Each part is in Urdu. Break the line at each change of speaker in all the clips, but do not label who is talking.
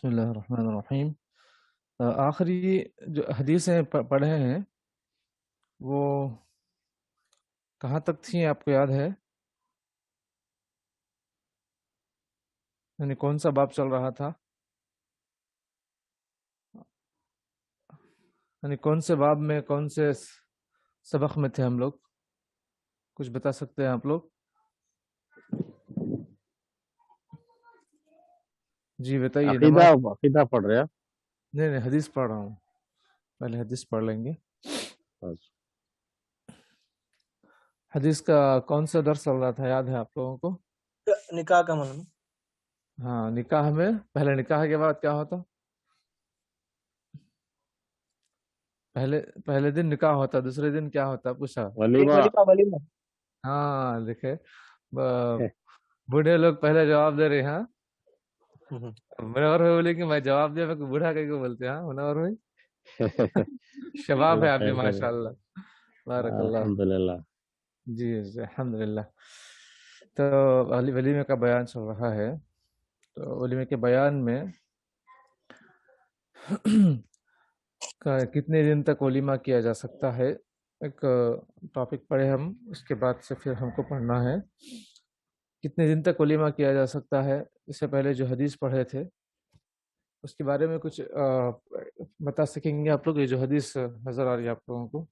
بسم اللہ الرحمن الرحیم۔ آخری جو حدیثیں پڑھے ہیں وہ کہاں تک تھیں، آپ کو یاد ہے؟ یعنی کون سا باب چل رہا تھا؟ یعنی کون سے باب میں کون سے سبق میں تھے ہم لوگ؟ کچھ بتا سکتے ہیں آپ لوگ؟ جی بتائیے۔ نماز
عقیدہ پڑھ رہے ہیں؟
نہیں، حدیث پڑھ رہا ہوں، پہلے حدیث پڑھ لیں گے۔ حدیث کا کون سا درس چل رہا تھا، یاد ہے آپ لوگوں کو؟
نکاح کا معنی۔
ہاں، نکاح میں پہلے نکاح کے بعد کیا ہوتا؟ پہلے دن نکاح ہوتا، دوسرے دن کیا ہوتا پوچھا؟
ولیمہ۔
ہاں دیکھے، بوڑھے لوگ پہلے جواب دے رہے ہیں۔ منور ہوئی بولے کہ میں جواب دیا، میں بوڑھا کہہ کے بولتے ہیں منور ہوئی۔ شباب ہے آپ بھی، ماشاء اللہ، بارک اللہ،
الحمدللہ۔
جی الحمدللہ۔ تو ولیمے کا بیان چل رہا ہے۔ تو ولیمے کے بیان میں کتنے دن تک ولیمہ کیا جا سکتا ہے، ایک ٹاپک پڑھے ہم، اس کے بعد سے پھر ہم کو پڑھنا ہے کتنے دن تک ولیمہ کیا جا سکتا ہے۔ اس سے پہلے جو حدیث پڑھے تھے اس کے بارے میں کچھ بتا سکیں گے آپ لوگ؟ یہ جو حدیث نظر آ رہی ہے آپ لوگوں کو،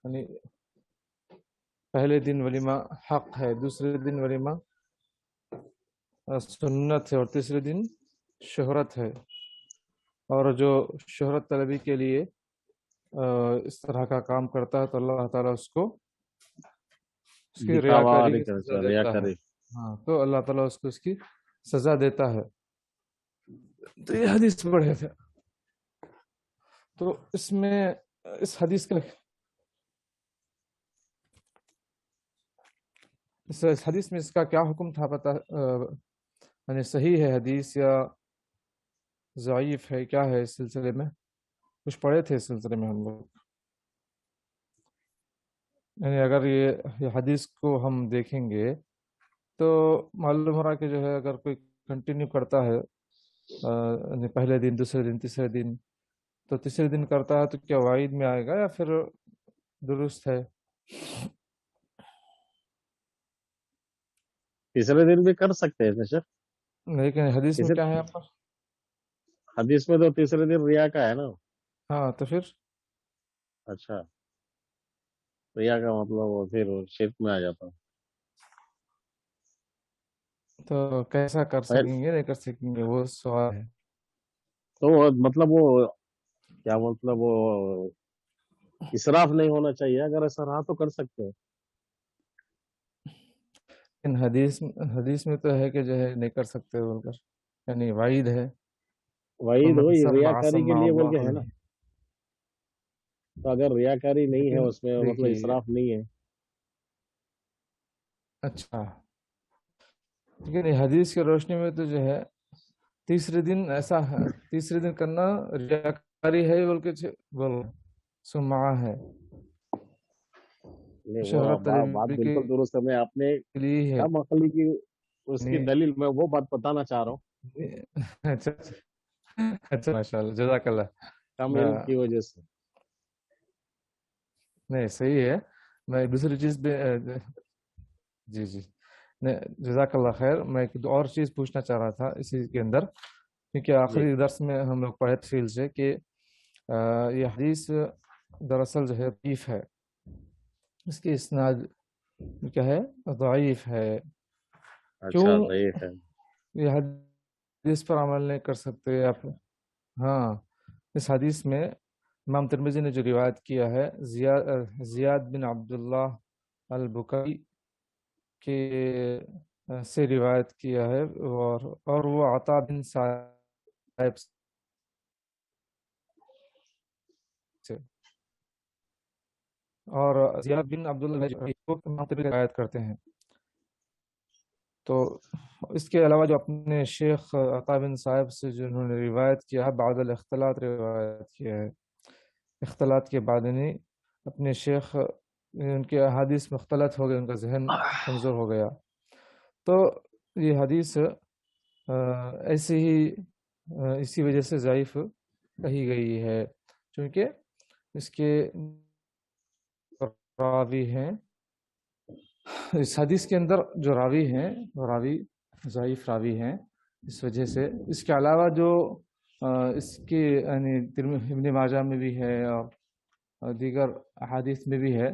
یعنی پہلے دن ولیمہ حق ہے، دوسرے دن ولیمہ سنت ہے، اور تیسرے دن شہرت ہے۔ اور جو شہرت طلبی کے لیے اس طرح کا کام کرتا ہے تو اللہ تعالیٰ اس کو اس کی ریاکاری کی سزا دیتا ہے۔ ہاں، تو اللہ تعالیٰ اس کو اس کی سزا دیتا ہے۔ تو یہ حدیث پڑھے تھے، تو اس میں اس حدیث کا اس حدیث میں اس کا کیا حکم تھا پتہ؟ یعنی صحیح ہے حدیث یا ضعیف ہے، کیا ہے اس سلسلے میں؟ کچھ پڑھے تھے اس سلسلے میں ہم لوگ؟ یعنی اگر یہ حدیث کو ہم دیکھیں گے تو معلوم ہو رہا کہ جو ہے اگر کوئی کنٹینیو کرتا ہے یعنی پہلے دن، دوسرے دن، تیسرے دن، تو تیسرے دن کرتا ہے تو کیا وعید میں آئے گا یا پھر درست ہے؟
تیسرے دن بھی کر سکتے ہیں سر،
لیکن حدیث میں کیا ہے آپ پر؟
حدیث میں تو تیسرے دن ریا کا ہے نا۔
ہاں تو پھر
اچھا، ریا کا مطلب وہ پھر شرک میں آ جاتا۔
تو کیسا کر سکیں گے، نہیں کر سکیں گے، وہ سوال ہے۔
تو مطلب وہ کیا مطلب وہ اسراف نہیں ہونا چاہیے، اگر ایسا رہا تو کر سکتے ہیں۔
ان حدیث میں تو ہے کہ جو ہے نہیں کر سکتے بول کر، یعنی وعید ہے،
وعید وہی ریاکاری کے لیے بول کے ہے نا۔ تو اگر ریاکاری نہیں ہے اس میں، مطلب اسراف نہیں ہے۔
اچھا، لیکن حدیث کی روشنی میں تو جو ہے تیسرے دن ایسا ہے، تیسرے دن کرنا ریاکاری ہے بول کے بول سمعہ ہے،
بات بالکل درست ہے۔ میں آپ نے کیا مخلی کی اس کی دلیل میں وہ بات بتانا چاہ رہا ہوں۔
اچھا ماشاء اللہ، جزاک اللہ۔
کامل کی وجہ سے
نہیں صحیح ہے، میں دوسری چیز بھی جی جزاک اللہ خیر۔ میں ایک اور چیز پوچھنا چاہ رہا تھا اسی کے اندر، کیونکہ آخری درس میں ہم لوگ پڑھے تفصیل سے کہ یہ حدیث دراصل جو ہے ضعیف ہے، اس کی اسناد کیا ہے؟ ضعیف ہے۔ کیوں یہ حدیث پر عمل نہیں کر سکتے آپ؟ ہاں، اس حدیث میں امام ترمذی نے جو روایت کیا ہے زیاد بن عبداللہ البکائی کے سے روایت کیا ہے، اور وہ عطا بن صائب سے، اور زیاد بن عبداللہ روایت کرتے ہیں۔ تو اس کے علاوہ جو اپنے شیخ عطا بن صائب سے جو انہوں نے روایت کیا ہے، بعد الاختلاط روایت کیا ہے، اختلاط کے بعد نہیں، اپنے شیخ ان کے احادیث مختلط ہو گئے، ان کا ذہن کمزور ہو گیا، تو یہ حدیث ایسے ہی اسی وجہ سے ضعیف کہی گئی ہے، چونکہ اس کے راوی ہیں، اس حدیث کے اندر جو راوی ہیں وہ راوی ضعیف راوی ہیں، اس وجہ سے اس کے علاوہ جو اس کے یعنی ابن ماجہ میں بھی ہے اور دیگر احادیث میں بھی ہے،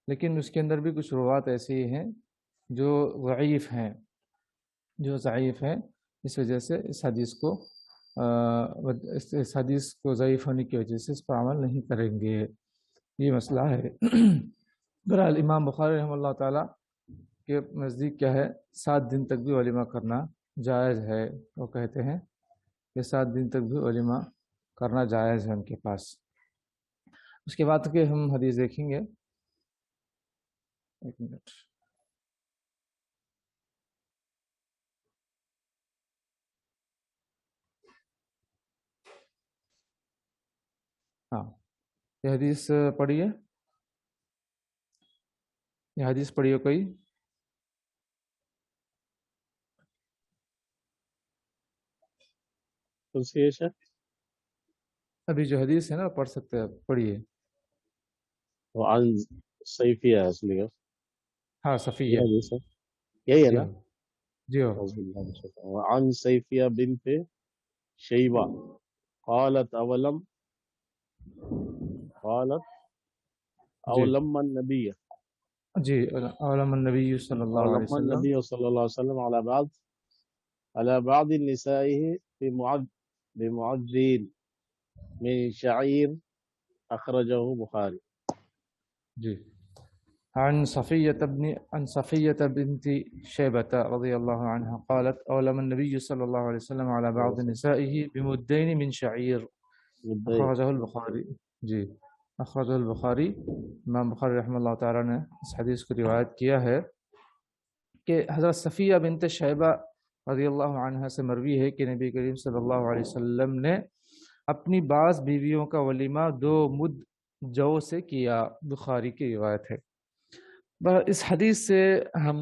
لیکن اس کے اندر بھی کچھ روات ایسی ہیں جو ضعیف ہیں، اس وجہ سے اس حدیث کو ضعیف ہونے کی وجہ سے اس پر عمل نہیں کریں گے، یہ مسئلہ ہے۔ بہرحال امام بخاری رحمہ اللہ تعالیٰ کے نزدیک کیا ہے، 7 دن تک بھی ولیمہ کرنا جائز ہے، وہ کہتے ہیں کہ 7 دن تک بھی ولیمہ کرنا جائز ہے ان کے پاس۔ اس کے بعد کہ ہم حدیث دیکھیں گے، ایک منٹ، ہاں یہ حدیث پڑھیے، یہ حدیث پڑھیے کوئی۔ ابھی جو حدیث ہے نا پڑھ سکتے ہیں، پڑھیے۔
وعن صیفیہ اصلی ہے،
ہاں
یہ
صفیہ،
حدیث ہے، یہی ہے
جی
نا؟
ہو جی ہو
اعوذ باللہ من الشیطان۔ وعن صیفیہ بنت شیبہ قالت اولم النبی
جی، علم النبی صلی اللہ علیہ وسلم
صلی اللہ علیہ وسلم على بعض نسائه بمعذين من شعير اخرجه بخاری۔
جی، عن صفية بنت شيبة رضي الله عنها قالت أولم النبي صلى الله عليه وسلم على بعض نسائه بمدين من شعير أخرجه البخاری۔ جی، أخرجه البخاری، امام بخاری رحمہ اللہ تعالیٰ نے اس حدیث کو روایت کیا ہے کہ حضرت صفیہ بنت شیبہ رضی اللہ عنہ سے مروی ہے کہ نبی کریم صلی اللہ علیہ وسلم نے اپنی بعض بیویوں کا ولیمہ 2 مد جو سے کیا، بخاری کی روایت ہے۔ اس حدیث سے ہم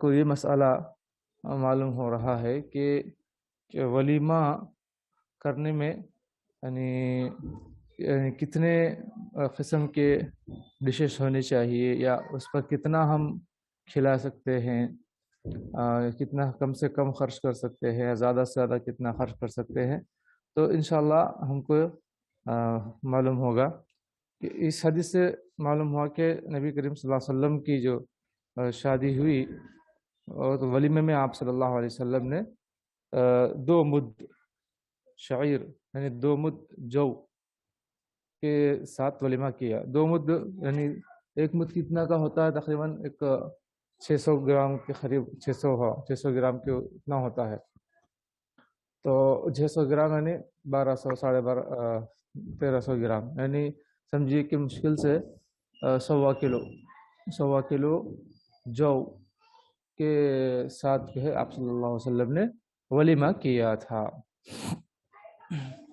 کو یہ مسئلہ معلوم ہو رہا ہے کہ ولیمہ کرنے میں یعنی کتنے قسم کے ڈشز ہونے چاہیے، یا اس پر کتنا ہم کھلا سکتے ہیں، کتنا کم سے کم خرچ کر سکتے ہیں، یا زیادہ سے زیادہ کتنا خرچ کر سکتے ہیں۔ تو انشاءاللہ ہم کو معلوم ہوگا کہ اس حدیث سے معلوم ہوا کہ نبی کریم صلی اللہ علیہ وسلم کی جو شادی ہوئی اور تو ولیمے میں آپ صلی اللہ علیہ وسلم نے 2 مد شعیر یعنی 2 مد جو کے ساتھ ولیمہ کیا۔ 2 مد یعنی 1 مد کتنا کا ہوتا ہے؟ تقریباً 600 گرام کے قریب، 600 گرام کے اتنا ہوتا ہے۔ تو 600 گرام یعنی 1200 1300 گرام، یعنی سمجھیے کہ مشکل سے 1.25 کلو جو کے ساتھ جو ہے آپ صلی اللہ علیہ وسلم نے ولیمہ کیا تھا۔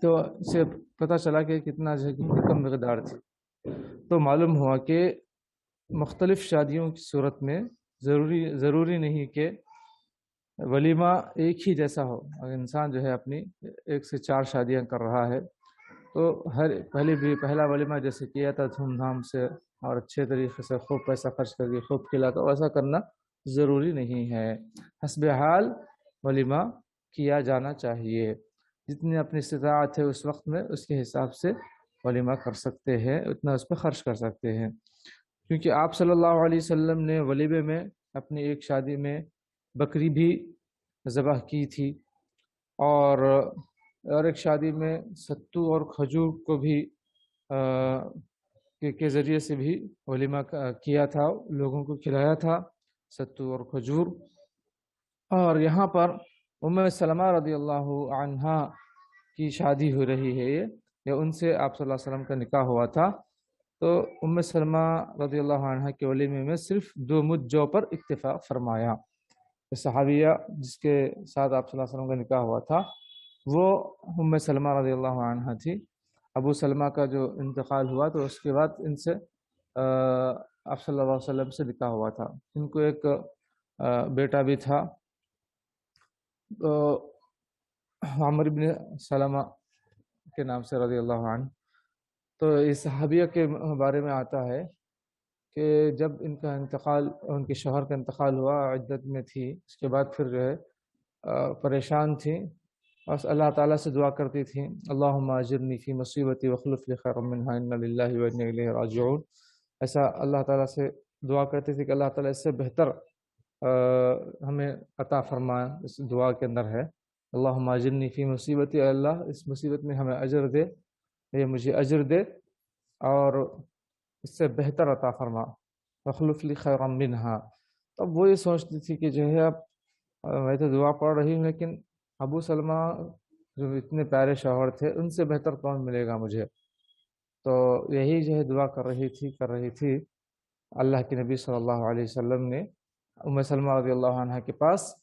تو اسے پتہ چلا کہ کتنا جو ہے کتنی کم مقدار تھی۔ تو معلوم ہوا کہ مختلف شادیوں کی صورت میں ضروری نہیں کہ ولیمہ ایک ہی جیسا ہو۔ اگر انسان جو ہے اپنی 1 سے 4 شادیاں کر رہا ہے تو پہلا ولیمہ جیسے کیا تھا دھوم دھام سے اور اچھے طریقے سے خوب پیسہ خرچ کر کے خوب کھلا، تو ایسا کرنا ضروری نہیں ہے۔ حسب حال ولیمہ کیا جانا چاہیے، جتنی اپنی استطاعت ہے اس وقت میں اس کے حساب سے ولیمہ کر سکتے ہیں، اتنا اس پہ خرچ کر سکتے ہیں۔ کیونکہ آپ صلی اللہ علیہ وسلم نے ولیمے میں اپنی ایک شادی میں بکری بھی ذبح کی تھی، اور ایک شادی میں ستو اور کھجور کو بھی کے ذریعے سے بھی ولیمہ کیا تھا، لوگوں کو کھلایا تھا ستو اور کھجور۔ اور یہاں پر ام سلمہ رضی اللہ عنہا کی شادی ہو رہی ہے، یہ ان سے آپ صلی اللہ علیہ وسلم کا نکاح ہوا تھا۔ تو ام سلمہ رضی اللہ عنہا کے ولیمے میں صرف 2 مد جو پر اکتفا فرمایا۔ صحابیہ جس کے ساتھ آپ صلی اللہ علیہ وسلم کا نکاح ہوا تھا وہ ام سلمہ رضی اللہ عنہا تھی۔ ابو سلمہ کا جو انتقال ہوا تو اس کے بعد ان سے آپ صلی اللہ علیہ وسلم سے نکاح ہوا تھا۔ ان کو ایک بیٹا بھی تھا۔ تو عمر بن سلمہ کے نام سے رضی اللہ عنہ. تو اس صحابیہ کے بارے میں آتا ہے کہ جب ان کا انتقال، ان کے شوہر کا انتقال ہوا، عدت میں تھی، اس کے بعد پھر جو ہے پریشان تھی، بس اللہ تعالیٰ سے دعا کرتی تھی، اللہم اجرنی فی مصیبتی واخلف لی خیرا منہا انا للہ و انا الیہ راجعون. ایسا اللہ تعالیٰ سے دعا کرتی تھی کہ اللہ تعالیٰ اس سے بہتر ہمیں عطا فرمائے. اس دعا کے اندر ہے اللہم اجرنی فی مصیبتی، اللہ اس مصیبت میں ہمیں اجر دے، یہ مجھے اجر دے اور اس سے بہتر عطا فرما، واخلف لی خیرا منہا. تب وہ یہ سوچتی تھی کہ جو ہے اب میں تو دعا پڑھ رہی ہوں، لیکن ابو سلمہ جو اتنے پیارے شوہر تھے، ان سے بہتر کون ملے گا مجھے. تو یہی جو ہے دعا کر رہی تھی. اللہ کے نبی صلی اللہ علیہ وسلم نے ام سلمہ رضی اللہ عنہ کے پاس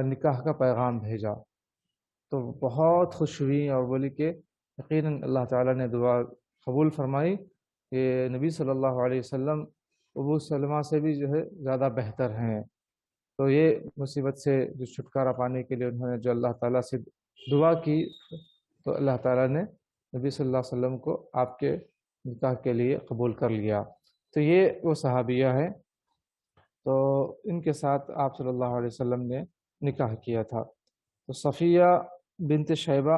نکاح کا پیغام بھیجا. تو بہت خوش ہوئی اور بولی کہ یقیناً اللہ تعالیٰ نے دعا قبول فرمائی کہ نبی صلی اللہ علیہ وسلم ابو سلمہ سے بھی جو ہے زیادہ بہتر ہیں. تو یہ مصیبت سے جو چھٹکارا پانے کے لیے انہوں نے جو اللہ تعالیٰ سے دعا کی، تو اللہ تعالیٰ نے نبی صلی اللہ علیہ وسلم کو آپ کے نکاح کے لیے قبول کر لیا. تو یہ وہ صحابیہ ہیں. تو ان کے ساتھ آپ صلی اللہ علیہ وسلم نے نکاح کیا تھا. تو صفیہ بنت شیبہ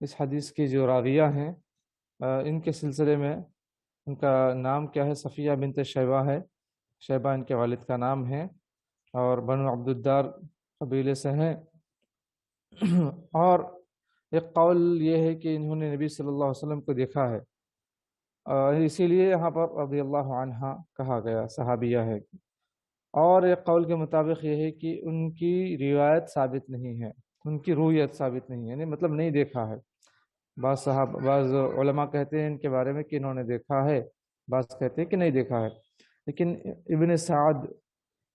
اس حدیث کی جو راویہ ہیں، ان کے سلسلے میں ان کا نام کیا ہے؟ صفیہ بنت شیبہ ہے. شیبہ ان کے والد کا نام ہے اور بنو عبدالدار قبیلے سے ہیں. اور ایک قول یہ ہے کہ انہوں نے نبی صلی اللہ علیہ وسلم کو دیکھا ہے، اسی لیے یہاں پر رضی اللہ عنہا کہا گیا، صحابیہ ہے. اور ایک قول کے مطابق یہ ہے کہ ان کی روایت ثابت نہیں ہے، ان کی رویت ثابت نہیں ہے، یعنی مطلب نہیں دیکھا ہے. بعض علماء کہتے ہیں ان کے بارے میں کہ انہوں نے دیکھا ہے، بعض کہتے ہیں کہ نہیں دیکھا ہے. لیکن ابن سعد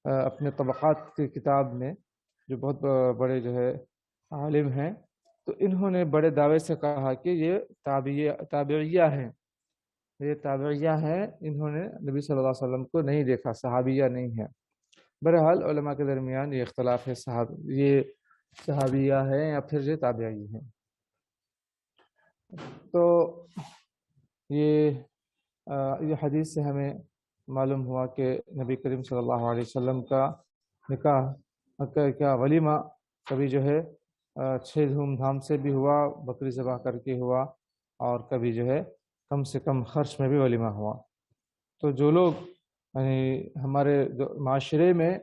اپنے طبقات کی کتاب میں، جو بہت بڑے جو ہے عالم ہیں، تو انہوں نے بڑے دعوے سے کہا کہ یہ تابعیہ ہیں، یہ تابعیہ ہیں، انہوں نے نبی صلی اللہ علیہ وسلم کو نہیں دیکھا، صحابیہ نہیں ہے. بہرحال علماء کے درمیان یہ اختلاف ہے، یہ صحابیہ ہیں یا پھر یہ تابعی ہیں. تو یہ حدیث سے ہمیں معلوم ہوا کہ نبی کریم صلی اللہ علیہ وسلم کا نکاح کا ولیمہ کبھی جو ہے اچھے دھوم دھام سے بھی ہوا، بکری ذبح کر کے ہوا، اور کبھی جو ہے کم سے کم خرچ میں بھی ولیمہ ہوا. تو جو لوگ یعنی ہمارے معاشرے میں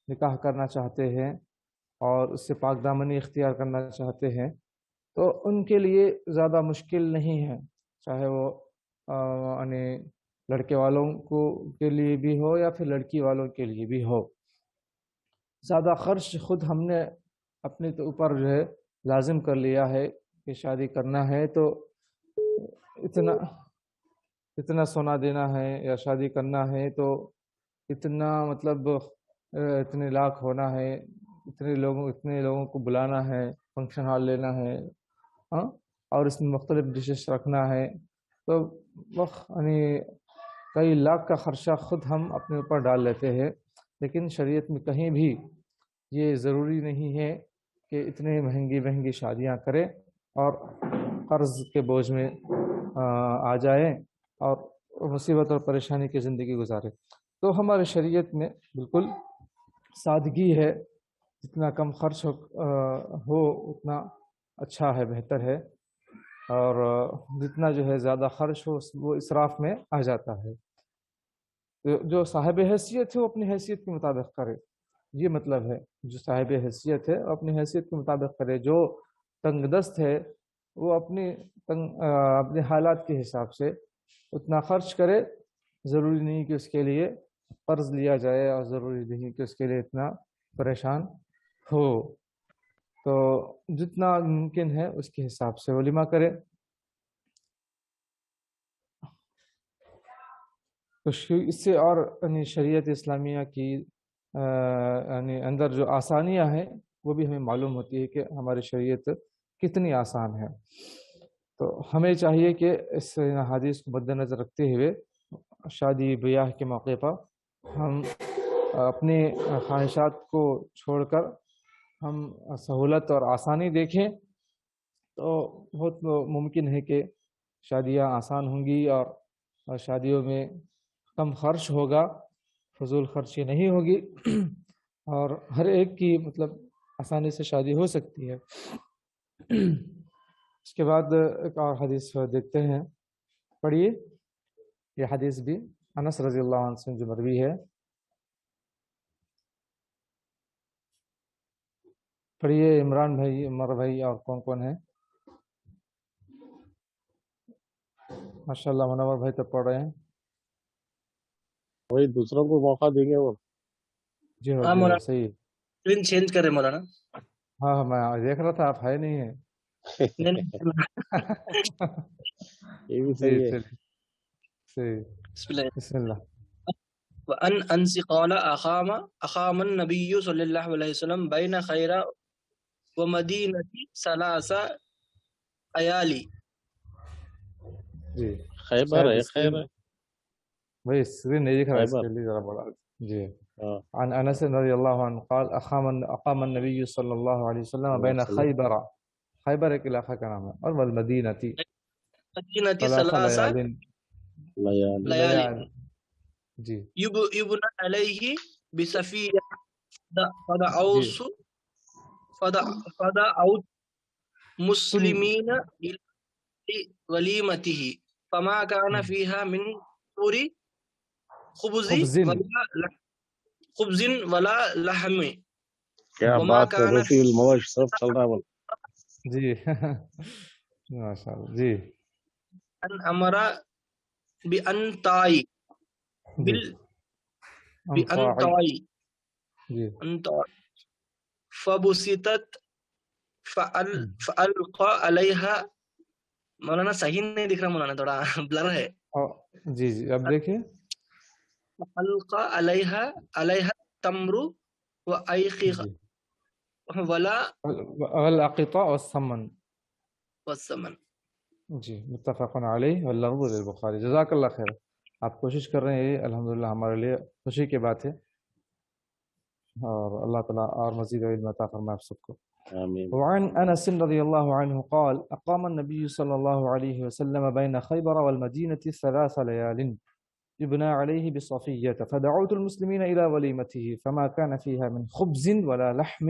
نکاح کرنا چاہتے ہیں اور اس سے پاک دامنی اختیار کرنا چاہتے ہیں، تو ان کے لیے زیادہ مشکل نہیں ہے، چاہے وہ یعنی لڑکے والوں کے لیے بھی ہو یا پھر لڑکی والوں کے لیے بھی ہو. زیادہ خرچ خود ہم نے اپنے اوپر جو ہے لازم کر لیا ہے کہ شادی کرنا ہے تو اتنا سونا دینا ہے، یا شادی کرنا ہے تو اتنا مطلب اتنے لاکھ ہونا ہے، اتنے لوگوں کو بلانا ہے، فنکشن ہال لینا ہے، اور اس میں مختلف ڈشز رکھنا ہے. تو یعنی کئی لاکھ کا خرچہ خود ہم اپنے اوپر ڈال لیتے ہیں. لیکن شریعت میں کہیں بھی یہ ضروری نہیں ہے کہ اتنے مہنگی شادیاں کریں اور قرض کے بوجھ میں آ جائیں اور مصیبت اور پریشانی کی زندگی گزاریں. تو ہمارے شریعت میں بالکل سادگی ہے، جتنا کم خرچ ہو اتنا اچھا ہے، بہتر ہے، اور جتنا جو ہے زیادہ خرچ ہو وہ اسراف میں آ جاتا ہے. جو صاحب حیثیت ہے وہ اپنی حیثیت کے مطابق کرے، یہ مطلب ہے. جو صاحب حیثیت ہے وہ اپنی حیثیت کے مطابق کرے. جو تنگ دست ہے وہ اپنے حالات کے حساب سے اتنا خرچ کرے. ضروری نہیں کہ اس کے لیے قرض لیا جائے، اور ضروری نہیں کہ اس کے لیے اتنا پریشان ہو. تو جتنا ممکن ہے اس کے حساب سے ولیمہ کرے. اس سے اور یعنی شریعت اسلامیہ کی یعنی اندر جو آسانیاں ہیں وہ بھی ہمیں معلوم ہوتی ہے کہ ہماری شریعت کتنی آسان ہے. تو ہمیں چاہیے کہ اس حدیث کو مد نظر رکھتے ہوئے شادی بیاہ کے موقع پر ہم اپنے خواہشات کو چھوڑ کر ہم سہولت اور آسانی دیکھیں تو بہت ممکن ہے کہ شادیاں آسان ہوں گی اور شادیوں میں کم خرچ ہوگا، فضول خرچی نہیں ہوگی اور ہر ایک کی مطلب آسانی سے شادی ہو سکتی ہے۔ اس کے بعد ایک اور حدیث دیکھتے ہیں، پڑھیے یہ حدیث بھی انس رضی اللہ عنہ سے جو مروی ہے، پڑھیے عمران بھائی، عمر بھائی اور کون کون ہے؟ ماشاء اللہ منور بھائی تو پڑھ رہے ہیں،
وہی دوسروں کو موقع دیں گے وہ۔
جی ہو
ہاں
جی ہو
مولانا،
صحیح۔
اسکرین چینج کرے مولانا۔
ہاں ہاں میں دیکھ رہا تھا آپ ہے نہیں ہیں۔
نہیں نہیں،
یہ بھی
جی
صحیح ہے۔
چلیے صحیح،
بسم اللہ۔
بسم اللہ۔
وان انس قال اقام النبي صلی اللہ علیہ وسلم بین خیر ومدینہ ثلاث ایالی۔
جی
خیبر
شاید
ہے،
اسکرین
خیر ہے،
بھائی اسکرین نہیں دکھ رہا ہے، اس
خیبر۔
کے لیے ذرا بڑا۔ جی
ہاں،
عن انس رضی اللہ عنہ قال اقام النبی صلی اللہ علیہ وسلم
اللہ
بین
وسلم۔
خیبر، خیبر ایک علاقہ کا نام ہے، اور والمدینہ
مدینہ
ثلاث
ثلاث
لیال
لیالی۔
لیالی
لیال جی
یبنى علیہ بسفیہ
جی
فدعوت
تن
مسلمین ولیمته فما كان فيها من طور خبز
خبز
خبز ولا لحم
کیا
وما
بات ہے،
كان
روٹی الموش سب چل رہا ہے بول۔
جی ماشاء اللہ جی
ان امر بان طائی
جی
بان
انطاعی
طائی
جی
فبسطت فالقى عليها۔ مولانا صحیح نہیں دکھ رہا مولانا، تھوڑا بلر ہے۔
جی جی اب دیکھیں
فالقى عليها التمر وأيقظ
جی
ولا
العقیقہ والسمن
والثمن۔
جی متفق علیہ واللفظ للبخاری۔ جزاک اللہ خیر، آپ کوشش کر رہے ہیں، یہ الحمدللہ ہمارے لیے خوشی کی بات ہے، اور اللہ تعالیٰ اور مزید علم عطا فرمائے آپ سب کو۔
آمین۔
وعن انس رضی اللہ عنہ قال اقام النبي صلی اللہ علیہ وسلم بین خیبر والمدینة 3 لیال يبنى عليه بصفية فدعوت المسلمين إلى وليمته فما كان فيها من خبز ولا لحم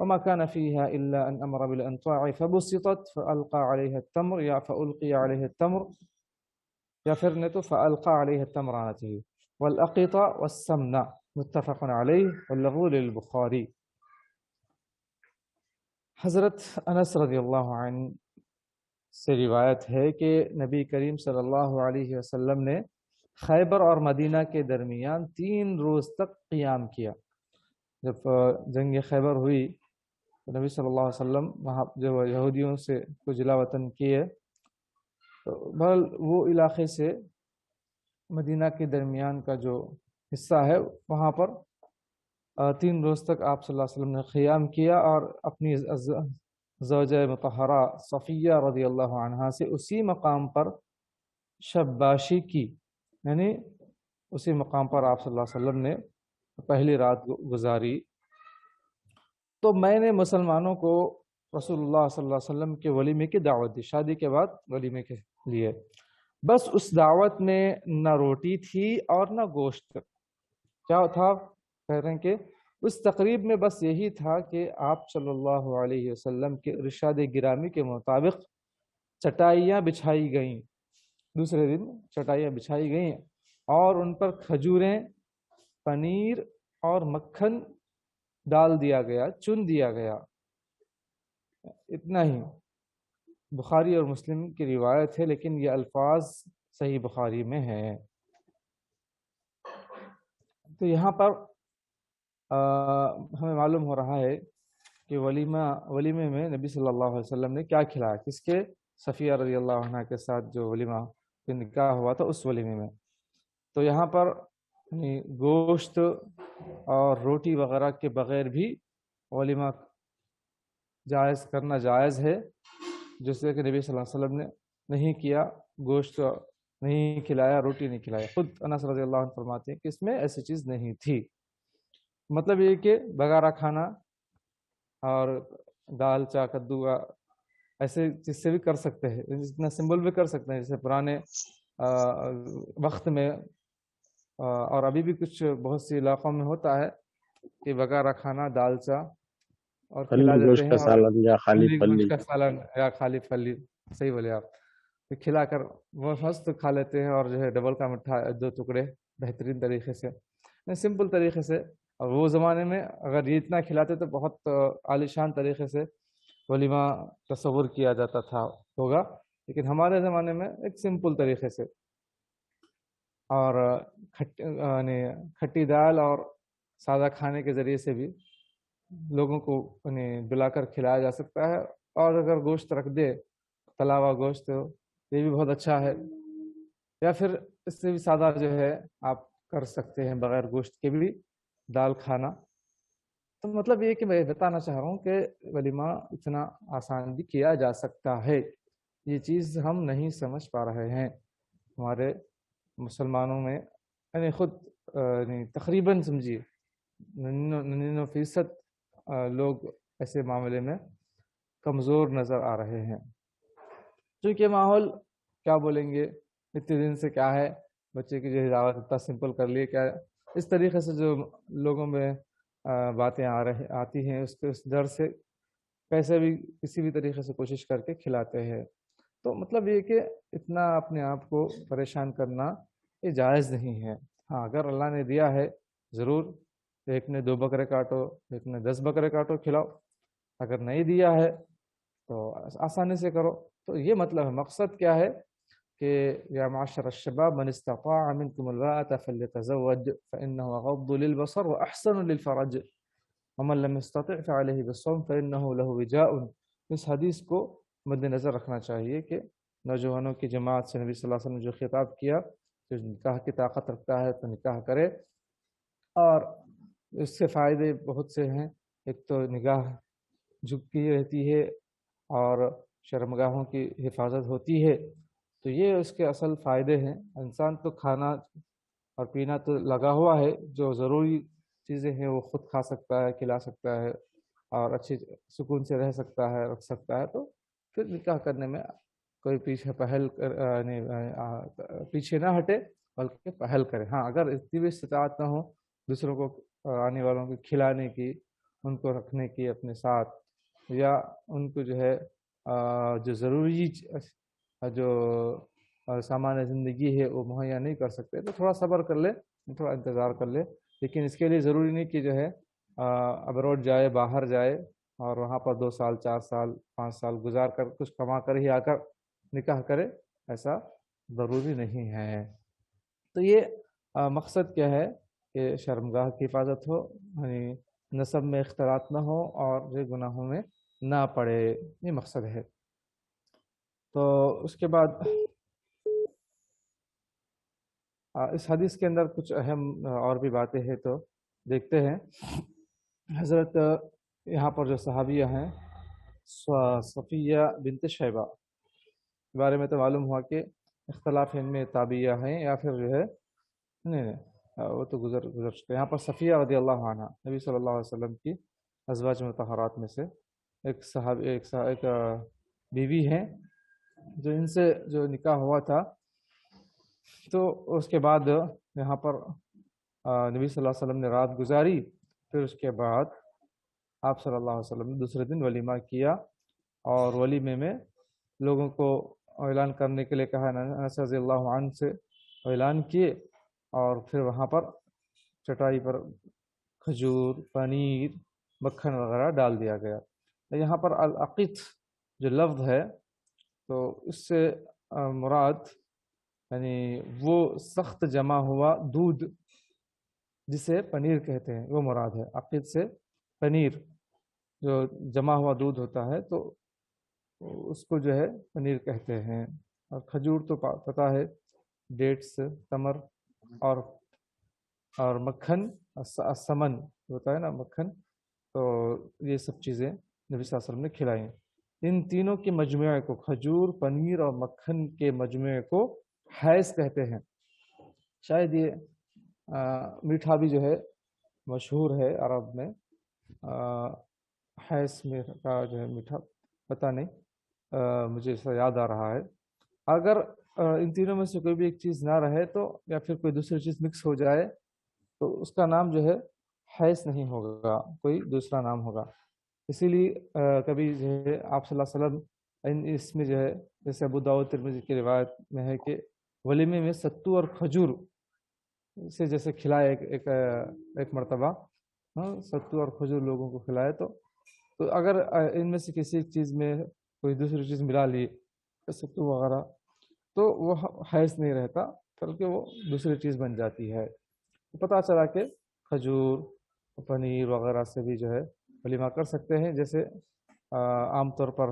وما كان فيها إلا أن أمر بالأنطاع فبسطت فألقى عليها التمر يا فألقي عليه التمر يا فرنة فألقى عليها التمر عنته والأقط والسمن متفق عليه واللفظ للبخاري۔ حضرت انس رضی اللہ عنہ سے روایت ہے کہ نبی کریم صلی اللہ علیہ وسلم نے خیبر اور مدینہ کے درمیان 3 روز تک قیام کیا۔ جب جنگ خیبر ہوئی تو نبی صلی اللہ علیہ وسلم وہاں جو یہودیوں سے کو جلا وطن کیے، تو بہرحال وہ علاقے سے مدینہ کے درمیان کا جو حصہ ہے وہاں پر 3 روز تک آپ صلی اللہ علیہ وسلم نے قیام کیا، اور اپنی زوجہ مطہرہ صفیہ رضی اللہ عنہا سے اسی مقام پر شباشی کی، یعنی اسی مقام پر آپ صلی اللہ علیہ وسلم نے پہلی رات گزاری۔ تو میں نے مسلمانوں کو رسول اللہ صلی اللہ علیہ وسلم کے ولیمے کی دعوت دی، شادی کے بعد ولیمے کے لیے۔ بس اس دعوت میں نہ روٹی تھی اور نہ گوشت۔ کیا تھا؟ کہہ رہے ہیں کہ اس تقریب میں بس یہی تھا کہ آپ صلی اللہ علیہ وسلم کے ارشاد گرامی کے مطابق چٹائیاں بچھائی گئیں، دوسرے دن چٹائیاں بچھائی گئیں اور ان پر کھجوریں، پنیر اور مکھن ڈال دیا گیا، چن دیا گیا، اتنا ہی۔ بخاری اور مسلم کی روایت ہے، لیکن یہ الفاظ صحیح بخاری میں ہیں۔ تو یہاں پر ہمیں معلوم ہو رہا ہے کہ ولیمے میں نبی صلی اللہ علیہ وسلم نے کیا کھلایا، کس کے؟ صفیہ رضی اللہ عنہ کے ساتھ جو ولیمہ کا نکاح ہوا تھا اس ولیمے میں۔ تو یہاں پر گوشت اور روٹی وغیرہ کے بغیر بھی ولیمہ جائز کرنا جائز ہے، جیسے کہ نبی صلی اللہ علیہ وسلم نے نہیں کیا، گوشت نہیں کھلایا، روٹی نہیں کھلایا۔ خود انس رضی اللہ عنہ فرماتے ہیں کہ اس میں ایسی چیز نہیں تھی۔ مطلب یہ کہ بغارہ کھانا اور دال چا کدو کا ایسے جس سے بھی کر سکتے ہیں، اتنا سمبل بھی کر سکتے ہیں جیسے پرانے وقت میں اور ابھی بھی کچھ بہت سی علاقوں میں ہوتا ہے کہ بغیر کھانا دال چا اور کھلا
پھلی
دیتے
گوشت
ہیں،
کا
اور
سالن یا خالی
پھلی
پھلی.
گوشت کا سالن یا خالی پھلی، صحیح بولے آپ، تو کھلا کر وہ مست کھا لیتے ہیں، اور جو ہے ڈبل کا مٹھا 2 ٹکڑے بہترین طریقے سے، سمپل طریقے سے. اور وہ زمانے میں اگر یہ اتنا کھلاتے تو بہت عالیشان طریقے سے ولیمہ تصور کیا جاتا تھا ہوگا، لیکن ہمارے زمانے میں ایک سمپل طریقے سے، اور یعنی کھٹی دال اور سادہ کھانے کے ذریعے سے بھی لوگوں کو یعنی بلا کر کھلایا جا سکتا ہے. اور اگر گوشت رکھ دے، تلا ہوا گوشت، یہ بھی بہت اچھا ہے. یا پھر اس سے بھی سادہ جو ہے آپ کر سکتے ہیں بغیر گوشت کے بھی دال کھانا. تو مطلب یہ کہ میں بتانا چاہ رہا ہوں کہ ولیمہ اتنا آسان بھی کیا جا سکتا ہے. یہ چیز ہم نہیں سمجھ پا رہے ہیں. ہمارے مسلمانوں میں یعنی خود یعنی تقریباً سمجھیے 99% لوگ ایسے معاملے میں کمزور نظر آ رہے ہیں. چونکہ ماحول کیا بولیں گے، اتنے دن سے کیا ہے، بچے کی جو دعوت اتنا سمپل کر لیے، کیا اس طریقے سے جو لوگوں میں باتیں آتی ہیں، اس ڈر سے کیسے بھی کسی بھی طریقے سے کوشش کر کے کھلاتے ہیں. تو مطلب یہ کہ اتنا اپنے آپ کو پریشان کرنا یہ جائز نہیں ہے. ہاں اگر اللہ نے دیا ہے ضرور، ایک نے 2 بکرے کاٹو، ایک نے 10 بکرے کاٹو، کھلاؤ. اگر نہیں دیا ہے تو آسانی سے کرو. تو یہ مطلب ہے، مقصد کیا ہے کہ یا معاشر الشباب من استطاع منکم الباءۃ فلیتزوج فانہ غض للبصر واحسن للفرج ومن لم يستطع فعليه بالصوم فانه له وجاء. اس حدیث کو مد نظر رکھنا چاہیے کہ نوجوانوں کی جماعت سے نبی صلی اللہ علیہ وسلم نے جو خطاب کیا، جو نکاح کی طاقت رکھتا ہے تو نکاح کرے. اور اس سے فائدے بہت سے ہیں. ایک تو نگاہ جھکی رہتی ہے اور شرمگاہوں کی حفاظت ہوتی ہے. تو یہ اس کے اصل فائدے ہیں. انسان تو کھانا اور پینا تو لگا ہوا ہے، جو ضروری چیزیں ہیں وہ خود کھا سکتا ہے، کھلا سکتا ہے، اور اچھی سکون سے رہ سکتا ہے، رکھ سکتا ہے. تو پھر نکاح کرنے میں کوئی پیچھے نہ ہٹے بلکہ پہل کرے. ہاں اگر اتنی بھی استطاعت نہ ہو دوسروں کو آنے والوں کو کھلانے کی، ان کو رکھنے کی اپنے ساتھ، یا ان کو جو ہے جو ضروری جو سامان زندگی ہے وہ مہیا نہیں کر سکتے، تو تھوڑا صبر کر لے، تھوڑا انتظار کر لے. لیکن اس کے لیے ضروری نہیں کہ جو ہے ابروڈ جائے، باہر جائے اور وہاں پر 2 سال 4 سال 5 سال گزار کر کچھ کما کر ہی آ کر نکاح کرے. ایسا ضروری نہیں ہے. تو یہ مقصد کیا ہے کہ شرمگاہ کی حفاظت ہو، یعنی نسب میں اختلاط نہ ہو اور یہ گناہوں میں نہ پڑے. یہ مقصد ہے. تو اس کے بعد اس حدیث کے اندر کچھ اہم اور بھی باتیں ہیں تو دیکھتے ہیں. حضرت یہاں پر جو صحابیہ ہیں صفیہ بنت شیبہ کے بارے میں تو معلوم ہوا کہ اختلاف ان میں تابعیہ ہیں یا پھر جو ہے نہیں وہ تو گزر چکے. یہاں پر صفیہ رضی اللہ عنہ نبی صلی اللہ علیہ وسلم کی ازواج مطہرات میں سے ایک بیوی ہیں، جو ان سے جو نکاح ہوا تھا. تو اس کے بعد یہاں پر نبی صلی اللہ علیہ وسلم نے رات گزاری. پھر اس کے بعد آپ صلی اللہ علیہ وسلم نے دوسرے دن ولیمہ کیا، اور ولیمے میں لوگوں کو اعلان کرنے کے لیے کہا. انس رضی اللہ عنہ سے اعلان کیے، اور پھر وہاں پر چٹائی پر کھجور، پنیر، مکھن وغیرہ ڈال دیا گیا. یہاں پر العقیق جو لفظ ہے تو اس سے مراد یعنی وہ سخت جمع ہوا دودھ جسے پنیر کہتے ہیں، وہ مراد ہے. عقیق سے پنیر جو جمع ہوا دودھ ہوتا ہے تو اس کو جو ہے پنیر کہتے ہیں. اور کھجور تو پتہ ہے، ڈیٹس، تمر، اور مکھن سمن ہوتا ہے نا، مکھن. تو یہ سب چیزیں نبی صلی اللہ علیہ وسلم نے کھلائیں. ان تینوں کے مجموعے کو، کھجور، پنیر اور مکھن کے مجموعے کو حیض کہتے ہیں. شاید یہ میٹھا بھی جو ہے مشہور ہے عرب میں. حیث میں کا جو ہے میٹھا پتہ نہیں، مجھے ایسا یاد آ رہا ہے. اگر ان تینوں میں سے کوئی بھی ایک چیز نہ رہے تو، یا پھر کوئی دوسری چیز مکس ہو جائے تو اس کا نام جو ہے حیث نہیں ہوگا، کوئی دوسرا نام ہوگا. اسی لیے کبھی جو ہے آپ صلی اللہ علیہ وسلم اس میں جو ہے، جیسے ابو داؤد ترمذی کی روایت میں ہے کہ ولیمے میں ستو اور کھجور سے جیسے کھلائے ایک مرتبہ، ستو اور کھجور لوگوں کو کھلائے، تو اگر ان میں سے کسی ایک چیز میں کوئی دوسری چیز ملا لی، ستو وغیرہ، تو وہ حیث نہیں رہتا بلکہ وہ دوسری چیز بن جاتی ہے. پتہ چلا کہ کھجور پنیر وغیرہ سے بھی جو ہے ولیمہ کر سکتے ہیں، جیسے عام طور پر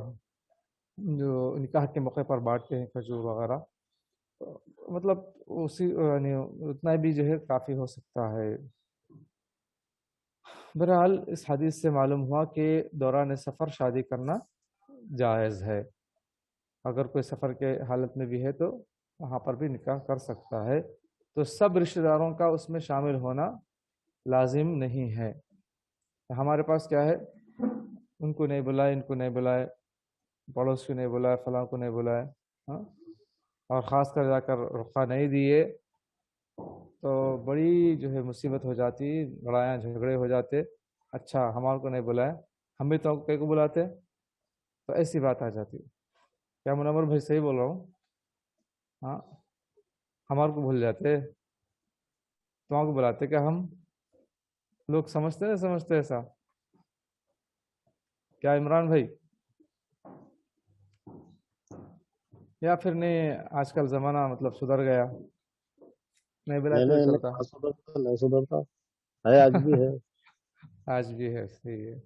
جو نکاح کے موقع پر بانٹتے ہیں کھجور وغیرہ، مطلب اسی یعنی اتنا بھی جو ہے کافی ہو سکتا ہے. بہرحال اس حدیث سے معلوم ہوا کہ دوران سفر شادی کرنا جائز ہے. اگر کوئی سفر کے حالت میں بھی ہے تو وہاں پر بھی نکاح کر سکتا ہے. تو سب رشتہ داروں کا اس میں شامل ہونا لازم نہیں ہے. ہمارے پاس کیا ہے، ان کو نہیں بلائے، ان کو نہیں بلائے، پڑوس کو نہیں بلائے، فلاں کو نہیں بلائے، اور خاص کر جا کر رخصہ نہیں دیے تو بڑی جو ہے مصیبت ہو جاتی، لڑائیاں جھگڑے ہو جاتے. اچھا ہمارے کو نہیں بلائے، ہم بھی تو کئی کو بلاتے، تو ایسی بات آ جاتی. کیا منور بھائی صحیح بول رہا ہوں؟ ہاں، ہمارے کو بھول جاتے، تمہارے کو بلاتے. کیا ہم لوگ سمجھتے نہیں سمجھتے ایسا؟ کیا عمران بھائی؟ یا پھر نہیں آج کل زمانہ مطلب سدھر گیا، نہیں بلائے تو
نہیں
چلتا؟
نہیں سدھرتا ہے، آج بھی ہے.
آج بھی ہے، صحیح ہے،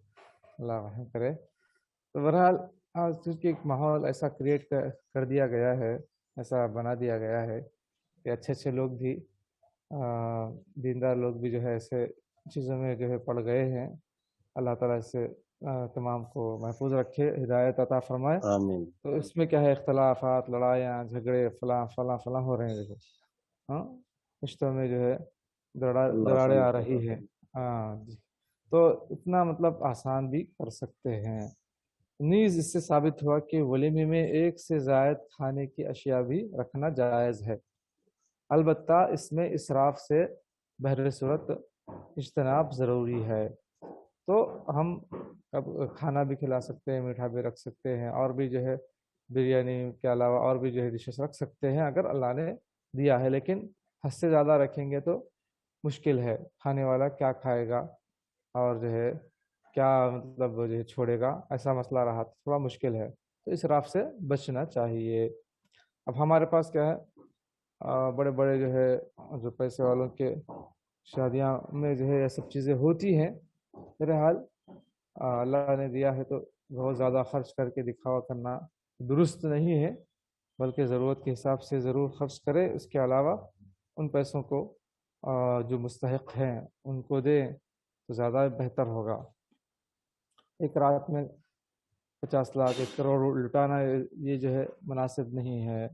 اللہ رحم کرے. تو بہرحال آج چونکہ ایک ماحول ایسا کریٹ کر دیا گیا ہے، ایسا بنا دیا گیا ہے کہ اچھے اچھے لوگ بھی، دیندار لوگ بھی جو ہے ایسے چیزوں میں جو ہے پڑ گئے ہیں. اللہ تعالیٰ اس سے تمام کو محفوظ رکھے، ہدایت عطا فرمائے.
آمین.
تو اس میں کیا ہے، اختلافات، لڑائیاں، جھگڑے، فلاں فلاں فلاں ہو رہے ہیں. دیکھو رشتوں میں جو ہے
اللہ
دراڑیں
سمجھ
آ رہی ہے. جی. تو اتنا مطلب آسان بھی کر سکتے ہیں. نیز اس سے ثابت ہوا کہ ولیمے میں ایک سے زائد کھانے کی اشیاء بھی رکھنا جائز ہے، البتہ اس میں اسراف سے بہر صورت اجتناب ضروری ہے. تو ہم اب کھانا بھی کھلا سکتے ہیں، میٹھا بھی رکھ سکتے ہیں، اور بھی جو ہے بریانی کے علاوہ اور بھی جو ہے ڈشز رکھ سکتے ہیں اگر اللہ نے دیا ہے. لیکن حد سے زیادہ رکھیں گے تو مشکل ہے، کھانے والا کیا کھائے گا اور جو ہے کیا مطلب جو ہے چھوڑے گا، ایسا مسئلہ رہا تو تھوڑا مشکل ہے. تو اسراف سے بچنا چاہیے. اب ہمارے پاس کیا ہے، بڑے بڑے جو ہے جو پیسے والوں کے شادیاں میں جو ہے یہ سب چیزیں ہوتی ہیں. بہرحال اللہ نے دیا ہے تو بہت زیادہ خرچ کر کے دکھاوا کرنا درست نہیں ہے، بلکہ ضرورت کے حساب سے ضرور خرچ کرے. اس کے علاوہ ان پیسوں کو جو مستحق ہیں ان کو دیں تو زیادہ بہتر ہوگا. ایک رات میں 50 لاکھ 1 کروڑ لٹانا یہ جو ہے مناسب نہیں ہے،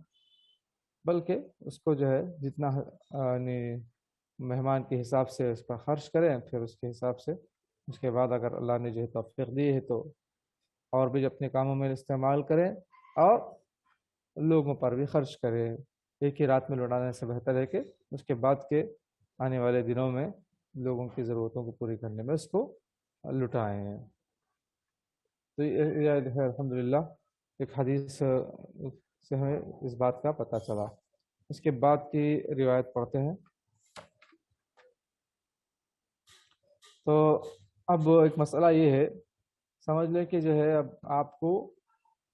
بلکہ اس کو جو ہے جتنا یعنی مہمان کے حساب سے اس پر خرچ کریں، پھر اس کے حساب سے اس کے بعد اگر اللہ نے جو ہے توفیق دی ہے تو اور بھی اپنے کاموں میں استعمال کریں اور لوگوں پر بھی خرچ کریں. ایک ہی رات میں لوٹانے سے بہتر ہے کہ اس کے بعد کے آنے والے دنوں میں لوگوں کی ضرورتوں کو پوری کرنے میں اس کو لٹائیں. تو یہ ہے الحمدللہ ایک حدیث سے ہمیں اس بات کا پتہ چلا. اس کے بعد کی روایت پڑھتے ہیں. تو اب ایک مسئلہ یہ ہے، سمجھ لیں کہ جو ہے اب آپ کو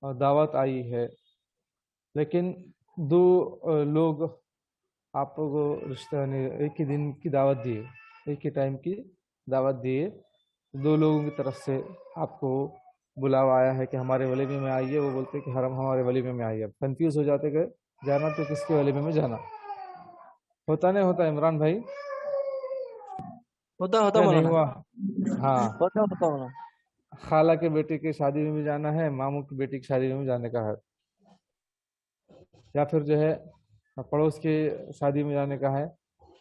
دعوت آئی ہے، لیکن دو لوگ آپ کو رشتہ ایک ہی دن کی دعوت دیے، ایک ہی ٹائم کی دعوت دیے، دو لوگوں کی طرف سے آپ کو بلاوا آیا ہے کہ ہمارے ولیمے میں آئیے. وہ بولتے کہ ہمارے ولیمے میں آئیے. اب کنفیوز ہو جاتے کہ جانا تو کس کے ولیمے میں جانا. ہوتا نہیں ہوتا عمران بھائی؟
ہوتا
کیا نہیں
مولانا،
ہوا؟ ہاں،
ہوتا مولانا.
خالہ کے بیٹے کی شادی میں بھی جانا ہے، ماموں کی بیٹی کی شادی میں بھی جانے کا ہے، یا پھر جو ہے پڑوس کی شادی میں جانے کا ہے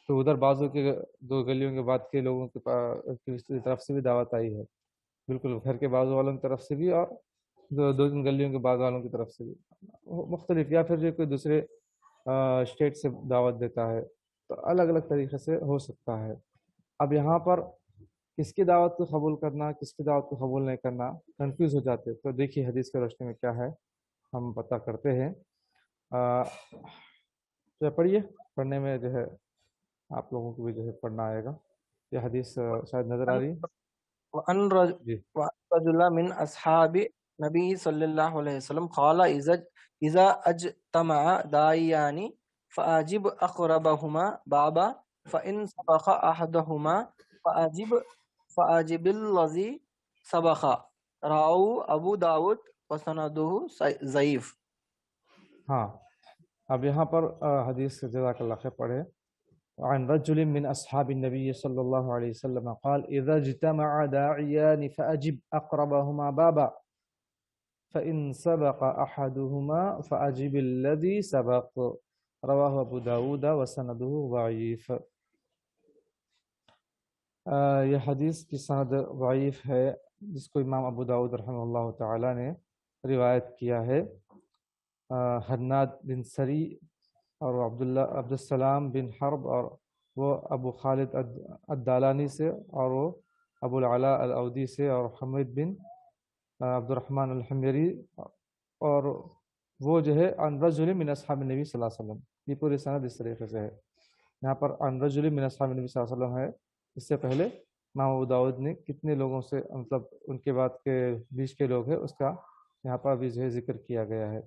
تو ادھر بازو کے 2 گلیوں کے بعد کے لوگوں کی طرف سے بھی دعوت آئی ہے. بالکل گھر کے بازو والوں کی طرف سے بھی اور دو تین گلیوں کے بعد والوں کی طرف سے بھی مختلف، یا پھر جو کوئی دوسرے اسٹیٹ سے دعوت دیتا ہے تو الگ الگ طریقے سے ہو سکتا ہے۔ اب یہاں پر کس کی دعوت کو قبول کرنا، کس کی دعوت کو قبول نہیں کرنا کنفیوز ہو جاتے، تو دیکھیے حدیث کے روشنی میں کیا ہے ہم پتہ کرتے ہیں۔ تو پڑھیے، پڑھنے میں جو ہے آپ لوگوں کو بھی جو ہے پڑھنا آئے گا۔ یہ حدیث شاید نظر آ رہی ہے
وأن
جی۔
رجل من أصحاب نبي صلى الله عليه وسلم قال إذا أجتمع داعيان فأجب أقربهما بابا فإن سبق أحدهما فأجب الذي سبق رواه أبو داود وسنده ضعيف۔
ہاں، اب یہاں پر حدیث جزاک اللہ خیر پڑھے۔ عن رجل من أصحاب النبي صلى الله عليه وسلم قال إذا اجتمع داعيان فأجب أقربهما بابا فإن سبق أحدهما فأجب الذي سبق رواه أبو داود وسنده ضعيف۔ یہ حدیث کی سند ضعیف ہے، جس کو امام ابو داؤد رحمہ اللہ تعالی نے روایت کیا ہے۔ حناد بن سری اور عبد السلام بن حرب، اور وہ ابو خالد الدالانی سے، اور وہ ابو العلا الاودی سے، اور حمید بن عبد الرحمن الحمیری، اور وہ جو ہے عن رجل من اصحاب النبی صلی اللہ علیہ وسلم۔ یہ پوری سند اس طریقے سے ہے، یہاں پر عن رجل من اصحاب النبی صلی اللہ علیہ وسلم ہے۔ اس سے پہلے امام ابو داؤد نے کتنے لوگوں سے، مطلب ان کے بعد کے بیچ کے لوگ ہیں، اس کا یہاں پر بھی جو ہے ذکر کیا گیا ہے۔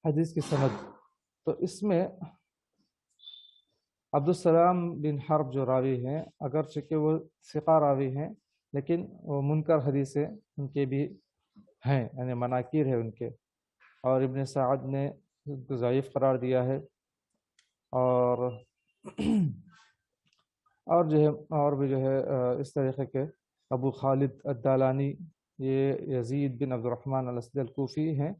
حدیث کی سند تو اس میں عبد السلام بن حرب جو راوی ہیں، اگرچہ کہ وہ ثقہ راوی ہیں، لیکن وہ منکر حدیث ان کے بھی ہیں، یعنی مناکیر ہے ان کے، اور ابن سعد نے ان کو ضعیف قرار دیا ہے۔ اور جو ہے اور بھی جو ہے اس طریقے کے ابو خالد الدالانی، یہ یزید بن عبد الرحمن الاسدی الکوفی ہیں۔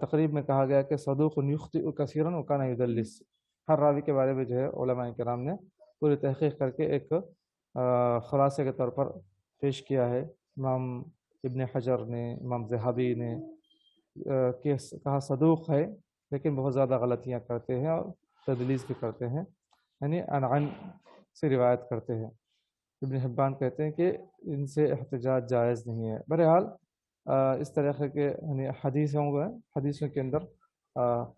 تقریب میں کہا گیا کہ صدوق یخطئ کثیرا وکان یدلس۔ ہر راوی کے بارے میں جو ہے علماء کرام نے پوری تحقیق کر کے ایک خلاصے کے طور پر پیش کیا ہے۔ امام ابن حجر نے، امام ذہبی نے کہا صدوق ہے، لیکن بہت زیادہ غلطیاں کرتے ہیں اور تدلیس بھی کرتے ہیں، یعنی عن سے روایت کرتے ہیں۔ ابن حبان کہتے ہیں کہ ان سے احتجاج جائز نہیں ہے۔ بہرحال اس طریقے کے یعنی حدیثوں کے اندر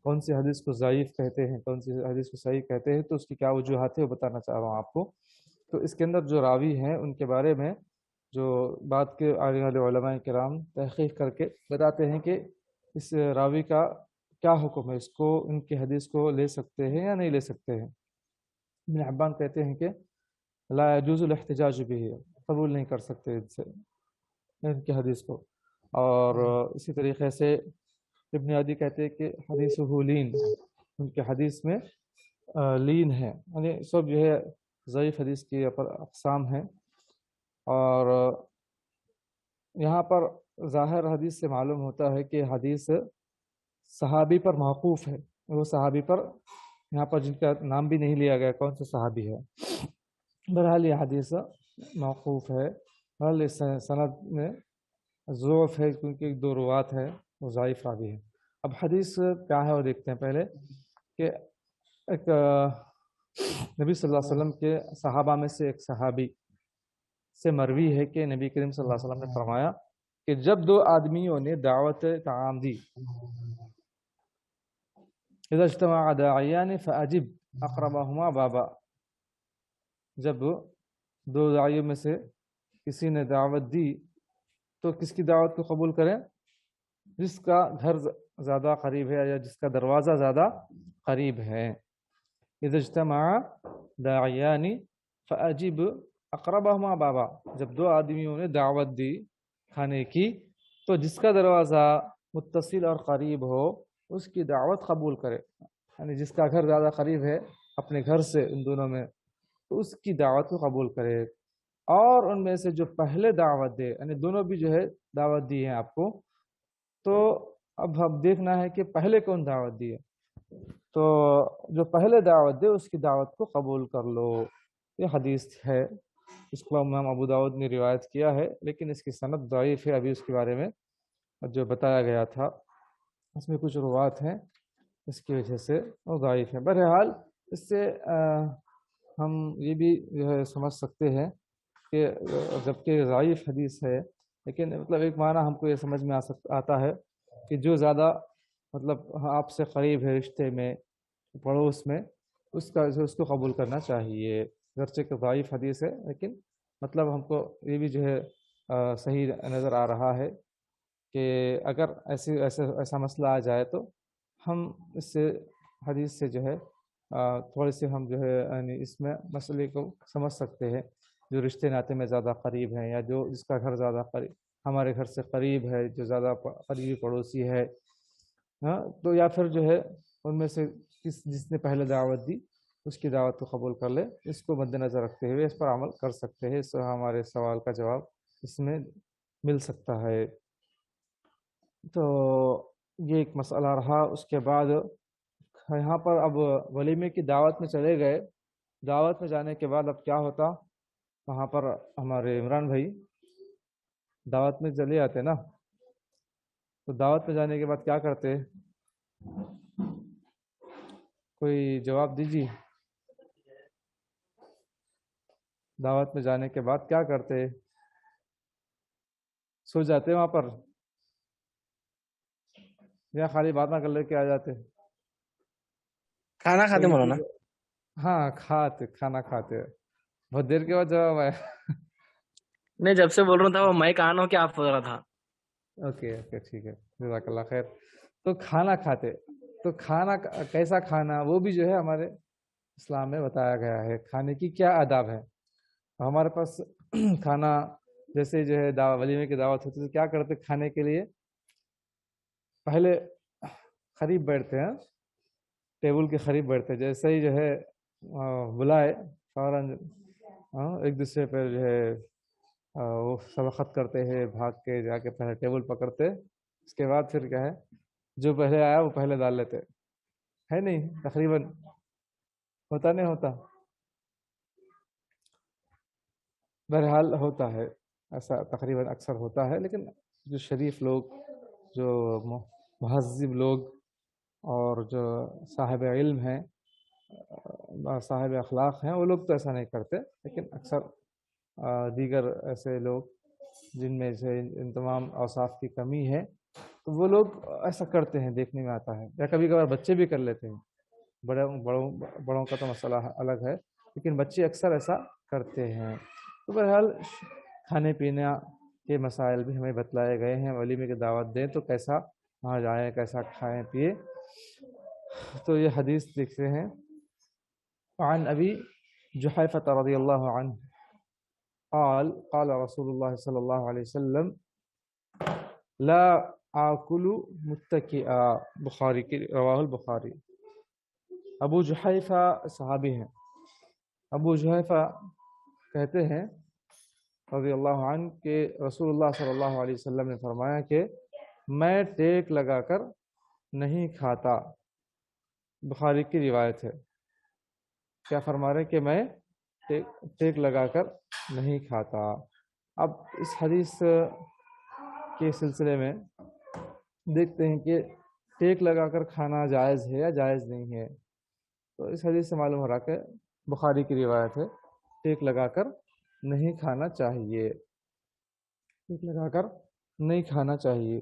کون سی حدیث کو ضعیف کہتے ہیں، کون سی حدیث کو صحیح کہتے ہیں، تو اس کی کیا وجوہات ہے وہ بتانا چاہ رہا ہوں آپ کو۔ تو اس کے اندر جو راوی ہیں ان کے بارے میں جو بعد کے آنے والے علماء کرام تحقیق کر کے بتاتے ہیں کہ اس راوی کا کیا حکم ہے، اس کو ان کی حدیث کو لے سکتے ہیں یا نہیں لے سکتے ہیں۔ ابن حبان کہتے ہیں کہ لا يجوز الاحتجاج به، قبول نہیں کر سکتے ان کی حدیث کو۔ اور اسی طریقے سے ابن عدی کہتے ہیں کہ حدیثہ لین، ان کے حدیث میں لین ہے، یعنی سب جو ہے ضعیف حدیث کی اقسام ہیں۔ اور یہاں پر ظاہر حدیث سے معلوم ہوتا ہے کہ حدیث صحابی پر موقوف ہے، وہ صحابی پر یہاں پر جن کا نام بھی نہیں لیا گیا کون سے صحابی ہے۔ بہرحال یہ حدیث موقوف ہے، حال اس سند میں ضعف ہے کیونکہ دو روات ہے، وہ ضعیف راوی ہے۔ اب حدیث کیا ہے وہ دیکھتے ہیں پہلے، کہ ایک نبی صلی اللہ علیہ وسلم کے صحابہ میں سے ایک صحابی سے مروی ہے کہ نبی کریم صلی اللہ علیہ وسلم نے فرمایا کہ جب دو آدمیوں نے دعوت طعام دی، اذا اجتمع داعیان فاجب اقربہما بابا، جب دو داعیوں میں سے کسی نے دعوت دی تو کس کی دعوت کو قبول کریں؟ جس کا گھر زیادہ قریب ہے یا جس کا دروازہ زیادہ قریب ہے۔ اذا اجتمع داعیان فاجب اقربہما بابا، جب دو آدمیوں نے دعوت دی کھانے کی تو جس کا دروازہ متصل اور قریب ہو اس کی دعوت قبول کرے، یعنی جس کا گھر زیادہ قریب ہے اپنے گھر سے ان دونوں میں تو اس کی دعوت کو قبول کرے۔ اور ان میں سے جو پہلے دعوت دے، یعنی دونوں بھی جو ہے دعوت دی ہے آپ کو، تو اب ہم دیکھنا ہے کہ پہلے کون دعوت دی ہے، تو جو پہلے دعوت دے اس کی دعوت کو قبول کر لو۔ یہ حدیث ہے اس کو امام ابو داؤد نے روایت کیا ہے، لیکن اس کی سند ضعیف ہے۔ ابھی اس کے بارے میں جو بتایا گیا تھا اس میں کچھ روایت ہیں، اس کی وجہ سے وہ ضعیف ہے۔ بہرحال اس سے ہم یہ بھی جو ہے سمجھ سکتے ہیں کہ جبکہ ضعیف حدیث ہے، لیکن مطلب ایک معنی ہم کو یہ سمجھ میں آتا ہے کہ جو زیادہ مطلب آپ سے قریب ہے رشتے میں، پڑوس میں، اس کو قبول کرنا چاہیے، گرچہ کہ ضعیف حدیث ہے، لیکن مطلب ہم کو یہ بھی جو ہے صحیح نظر آ رہا ہے کہ اگر ایسا مسئلہ آ جائے تو ہم اس سے حدیث سے جو ہے تھوڑے سے ہم جو ہے یعنی اس میں مسئلے کو سمجھ سکتے ہیں، جو رشتے ناطے میں زیادہ قریب ہیں یا جو جس کا گھر زیادہ قریب ہمارے گھر سے قریب ہے، جو زیادہ قریبی پڑوسی ہے، ہاں، تو یا پھر جو ہے ان میں سے جس نے پہلے دعوت دی اس کی دعوت کو قبول کر لے، اس کو مد نظر رکھتے ہوئے اس پر عمل کر سکتے ہیں۔ اس سے ہمارے سوال کا جواب اس میں مل سکتا ہے۔ تو یہ ایک مسئلہ رہا۔ اس کے بعد یہاں پر اب ولیمے کی دعوت میں چلے گئے، دعوت میں جانے کے بعد اب کیا ہوتا، وہاں پر ہمارے عمران بھائی دعوت میں چلے آتے نا، تو دعوت میں جانے کے بعد کیا کرتے؟ کوئی جواب دیجیے، دعوت میں جانے کے بعد کیا کرتے؟ سو جاتے وہاں پر یا خالی بات نہ کر لے کے آ جاتے؟
کھانا کھاتے مولانا؟
ہاں کھانا کھاتے۔ بہت دیر کے بعد جواب آیا۔
نہیں، جب سے بول رہا تھا وہ مائک آن ہو کے آپ بول رہا تھا۔
اوکے ٹھیک ہے، جزاک اللہ خیر۔ تو کھانا کھاتے، تو کھانا کیسا کھانا، وہ بھی جو ہے ہمارے اسلام میں بتایا گیا ہے، کھانے کی کیا آداب ہے۔ ہمارے پاس کھانا جیسے جو ہے ولیمے کی دعوت ہوتی ہے تو کیا کرتے کھانے کے لیے؟ پہلے قریب بیٹھتے ہیں، ٹیبل کے قریب بیٹھتے، جیسے ہی جو ہے بلائے فوراً ایک دوسرے پہ جو ہے وہ سبقت کرتے ہیں، بھاگ کے جا کے پہلے ٹیبل پکڑتے، اس کے بعد پھر کیا ہے جو پہلے آیا وہ پہلے ڈال لیتے، ہے نہیں؟ تقریباً ہوتا نہیں ہوتا؟ بہرحال ہوتا ہے ایسا، تقریباً اکثر ہوتا ہے، لیکن جو شریف لوگ، جو مہذب لوگ اور جو صاحب علم ہیں، صاحب اخلاق ہیں، وہ لوگ تو ایسا نہیں کرتے، لیکن اکثر دیگر ایسے لوگ جن میں سے ان تمام اوصاف کی کمی ہے تو وہ لوگ ایسا کرتے ہیں، دیکھنے میں آتا ہے، یا کبھی کبھار بچے بھی کر لیتے ہیں۔ بڑوں کا تو مسئلہ الگ ہے، لیکن بچے اکثر ایسا کرتے ہیں۔ تو بہرحال کھانے پینے کے مسائل بھی ہمیں بتلائے گئے ہیں، ولیمے کی دعوت دیں تو کیسا وہاں جائیں، کیسا کھائیں پیے۔ تو یہ حدیث لکھتے ہیں عن ابی جحیفۃ رضی اللہ عنہ قال قال رسول اللہ صلی اللہ علیہ وسلم لا آکل متکئا، بخاری کی رواہ البخاری۔ ابو جحیفہ صحابی ہیں، ابو جحیفہ کہتے ہیں رضی اللہ عنہ کہ رسول اللہ صلی اللہ علیہ وسلم نے فرمایا کہ میں ٹیک لگا کر نہیں کھاتا، بخاری کی روایت ہے۔ کیا فرما رہے کہ میں ٹیک لگا کر نہیں کھاتا۔ اب اس حدیث کے سلسلے میں دیکھتے ہیں کہ ٹیک لگا کر کھانا جائز ہے یا جائز نہیں ہے۔ تو اس حدیث سے معلوم ہو رہا کہ بخاری کی روایت ہے، ٹیک لگا کر نہیں کھانا چاہیے، ٹیک لگا کر نہیں کھانا چاہیے،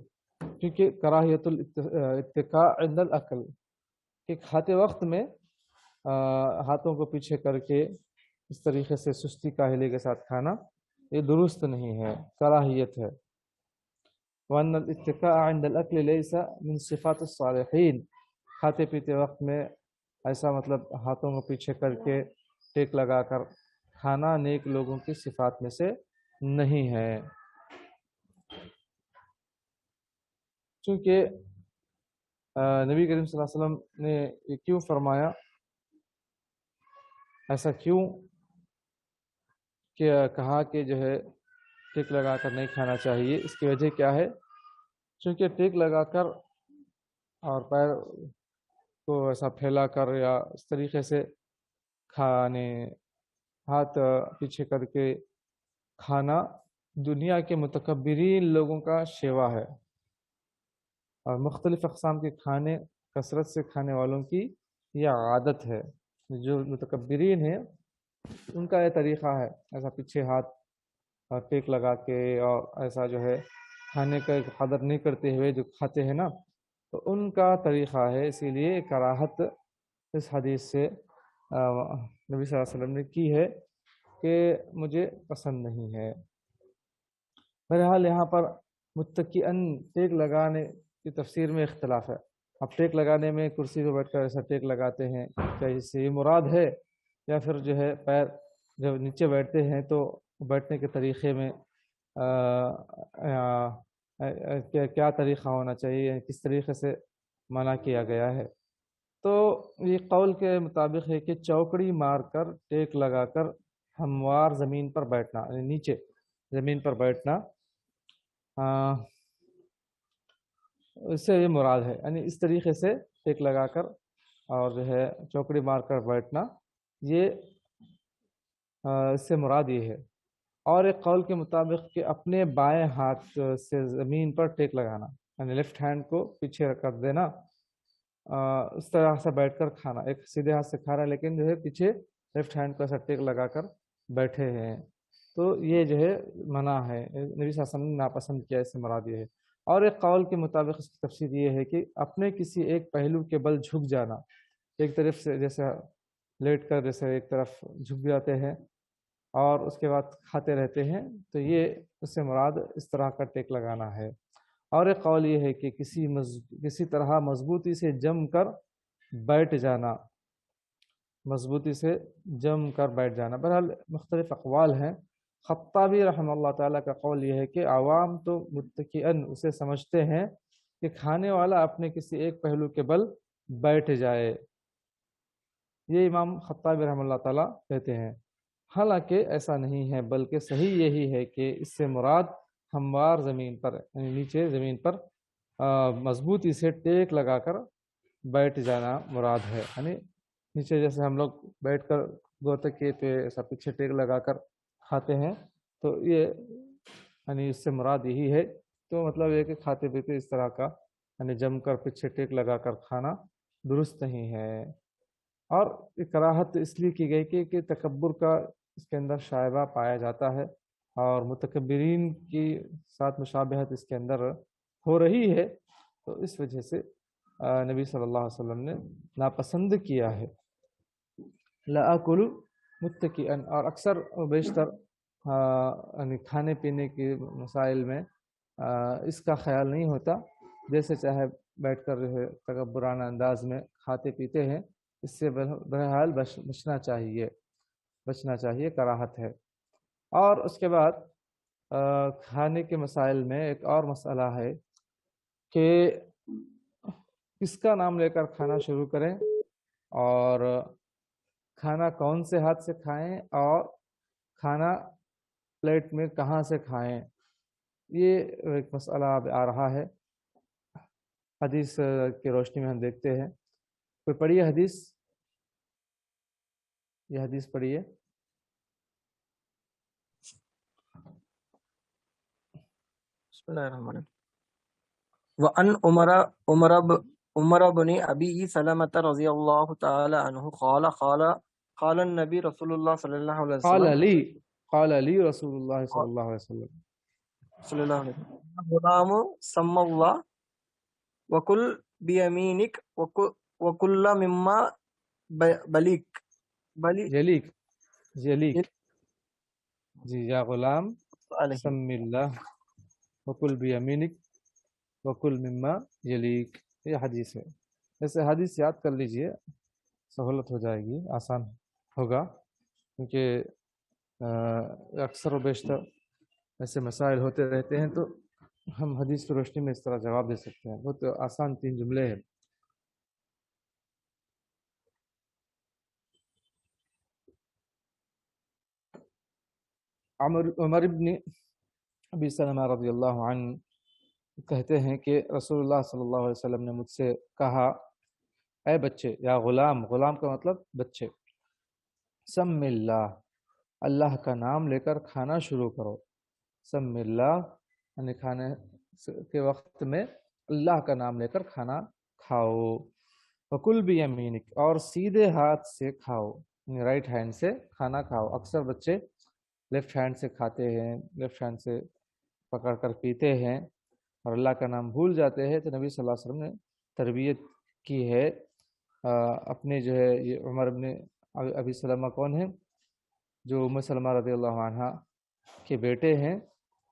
کیونکہ کراہیت الاتقاء عند الاکل، کہ کھاتے وقت میں ہاتھوں کو پیچھے کر کے اس طریقے سے سستی کاہلی کے ساتھ کھانا یہ درست نہیں ہے، کراہیت ہے۔ وَأَنَّ الاتقاء عند الاکل ليس من صفات الصالحین، کھاتے پیتے وقت میں ایسا مطلب ہاتھوں کو پیچھے کر کے ٹیک لگا کر کھانا نیک لوگوں کی صفات میں سے نہیں ہے، چونکہ نبی کریم صلی اللہ علیہ وسلم نے یہ کیوں فرمایا، ایسا کیوں کہ کہا کہ جو ہے ٹیک لگا کر نہیں کھانا چاہیے؟ اس کی وجہ کیا ہے؟ چونکہ ٹیک لگا کر اور پیر کو ایسا پھیلا کر یا اس طریقے سے ہاتھ پیچھے کر کے کھانا دنیا کے متکبرین لوگوں کا شیوا ہے، اور مختلف اقسام کے کھانے کثرت سے کھانے والوں کی یہ عادت ہے۔ جو متکبرین ہیں ان کا یہ طریقہ ہے، ایسا پیچھے ہاتھ ٹیک لگا کے اور ایسا جو ہے کھانے کا قدر نہیں کرتے ہوئے جو کھاتے ہیں نا، تو ان کا طریقہ ہے۔ اسی لیے کراہت اس حدیث سے نبی صلی اللہ علیہ وسلم نے کی ہے کہ مجھے پسند نہیں ہے۔ بہرحال یہاں پر متکئن ٹیک لگانے کی تفسیر میں اختلاف ہے۔ اب ٹیک لگانے میں کرسی پہ بیٹھ کر ایسا ٹیک لگاتے ہیں، کیا اس سے یہ مراد ہے، یا پھر جو ہے پیر جب نیچے بیٹھتے ہیں تو بیٹھنے کے طریقے میں کیا طریقہ ہونا چاہیے، کس طریقے سے منع کیا گیا ہے؟ تو یہ قول کے مطابق ہے کہ چوکڑی مار کر ٹیک لگا کر ہموار زمین پر بیٹھنا، یعنی نیچے زمین پر بیٹھنا، اس سے یہ مراد ہے، یعنی اس طریقے سے ٹیک لگا کر اور جو ہے چوکڑی مار کر بیٹھنا، یہ اس سے مراد یہ ہے۔ اور ایک قول کے مطابق کہ اپنے بائیں ہاتھ سے زمین پر ٹیک لگانا، یعنی لیفٹ ہینڈ کو پیچھے رکھ کر دینا، اس طرح سے بیٹھ کر کھانا، ایک سیدھے ہاتھ سے کھا رہا ہے لیکن جو ہے پیچھے لیفٹ ہینڈ کو ایسا ٹیک لگا کر بیٹھے ہیں، تو یہ جو ہے منع ہے، نبی صلی اللہ علیہ وسلم نے ناپسند کیا، اس سے مراد یہ ہے۔ اور ایک قول کے مطابق اس کی تفسیر یہ ہے کہ اپنے کسی ایک پہلو کے بل جھک جانا، ایک طرف سے جیسے لیٹ کر جیسے ایک طرف جھک جاتے ہیں اور اس کے بعد کھاتے رہتے ہیں، تو یہ اس سے مراد اس طرح کا ٹیک لگانا ہے۔ اور ایک قول یہ ہے کہ کسی طرح مضبوطی سے جم کر بیٹھ جانا، مضبوطی سے جم کر بیٹھ جانا۔ بہرحال مختلف اقوال ہیں۔ خطابی رحمہ اللہ تعالیٰ کا قول یہ ہے کہ عوام تو متکئن اسے سمجھتے ہیں کہ کھانے والا اپنے کسی ایک پہلو کے بل بیٹھ جائے، یہ امام خطابی رحمہ اللہ تعالیٰ کہتے ہیں۔ حالانکہ ایسا نہیں ہے، بلکہ صحیح یہی ہے کہ اس سے مراد ہموار زمین پر، یعنی نیچے زمین پر مضبوطی سے ٹیک لگا کر بیٹھ جانا مراد ہے، یعنی نیچے جیسے ہم لوگ بیٹھ کر گوتکے پہ ایسا پیچھے ٹیک لگا کر کھاتے ہیں، تو یہ یعنی اس سے مراد یہی ہے۔ تو مطلب یہ کہ کھاتے پیتے اس طرح کا یعنی جم کر پیچھے ٹیک لگا کر کھانا درست نہیں ہے۔ اور کراہت اس لیے کی گئی کہ تکبر کا اس کے اندر شائبہ پایا جاتا ہے، اور متکبرین کی ساتھ مشابہت اس کے اندر ہو رہی ہے، تو اس وجہ سے نبی صلی اللہ علیہ وسلم نے ناپسند کیا ہے۔ لَآكُلُ مُتَّكِئًا، اور اکثر و بیشتر یعنی کھانے پینے کے مسائل میں اس کا خیال نہیں ہوتا، جیسے چاہے بیٹھ کر جو ہے تکبرانہ انداز میں کھاتے پیتے ہیں، اس سے بہرحال بچنا چاہیے، کراہت ہے۔ اور اس کے بعد کھانے کے مسائل میں ایک اور مسئلہ ہے کہ کس کا نام لے کر کھانا شروع کریں، اور کھانا کون سے ہاتھ سے کھائیں، اور کھانا پلیٹ میں کہاں سے کھائیں، یہ ایک مسئلہ اب آ رہا ہے۔ حدیث کی روشنی میں ہم دیکھتے ہیں، کوئی پڑھیے حدیث، یہ حدیث پڑھیے۔
بسم اللہ الرحمن الرحیم۔ وعن عمر بن ابی سلمۃ رضی اللہ تعالی عنہ قال النبی رسول اللہ صلی اللہ علیہ وسلم
قال لی رسول اللہ صلی اللہ علیہ وسلم
غلام سم اللہ وکل بیمینک وکل مما
یلیک جی، یا غلام سم اللہ وکل بیمینک وکل مما یلیک، یہ حدیث ہے۔ ایسے حدیث یاد کر لیجئے، سہولت ہو جائے گی، آسان ہوگا، کیونکہ اکثر و بیشتر ایسے مسائل ہوتے رہتے ہیں، تو ہم حدیث کی روشنی میں اس طرح جواب دے سکتے ہیں۔ بہت آسان 3 جملے ہیں۔ عمر ابن ابی سلمہ رضی اللہ عنہ کہتے ہیں کہ رسول اللہ صلی اللہ علیہ وسلم نے مجھ سے کہا، اے بچے، یا غلام، غلام کا مطلب بچے، سم اللہ، اللہ کا نام لے کر کھانا شروع کرو. سم اللہ یعنی کھانے کے وقت میں اللہ کا نام لے کر کھانا کھاؤ. وکل بیمینک اور سیدھے ہاتھ سے کھاؤ یعنی رائٹ ہینڈ سے کھانا کھاؤ. اکثر بچے لیفٹ ہینڈ سے کھاتے ہیں، لیفٹ ہینڈ سے پکڑ کر پیتے ہیں اور اللہ کا نام بھول جاتے ہیں. تو نبی صلی اللہ علیہ وسلم نے تربیت کی ہے اپنے جو ہے یہ عمر ابن ابی سلمہ کون ہیں؟ جو ام سلمہ رضی اللہ عنہ کے بیٹے ہیں،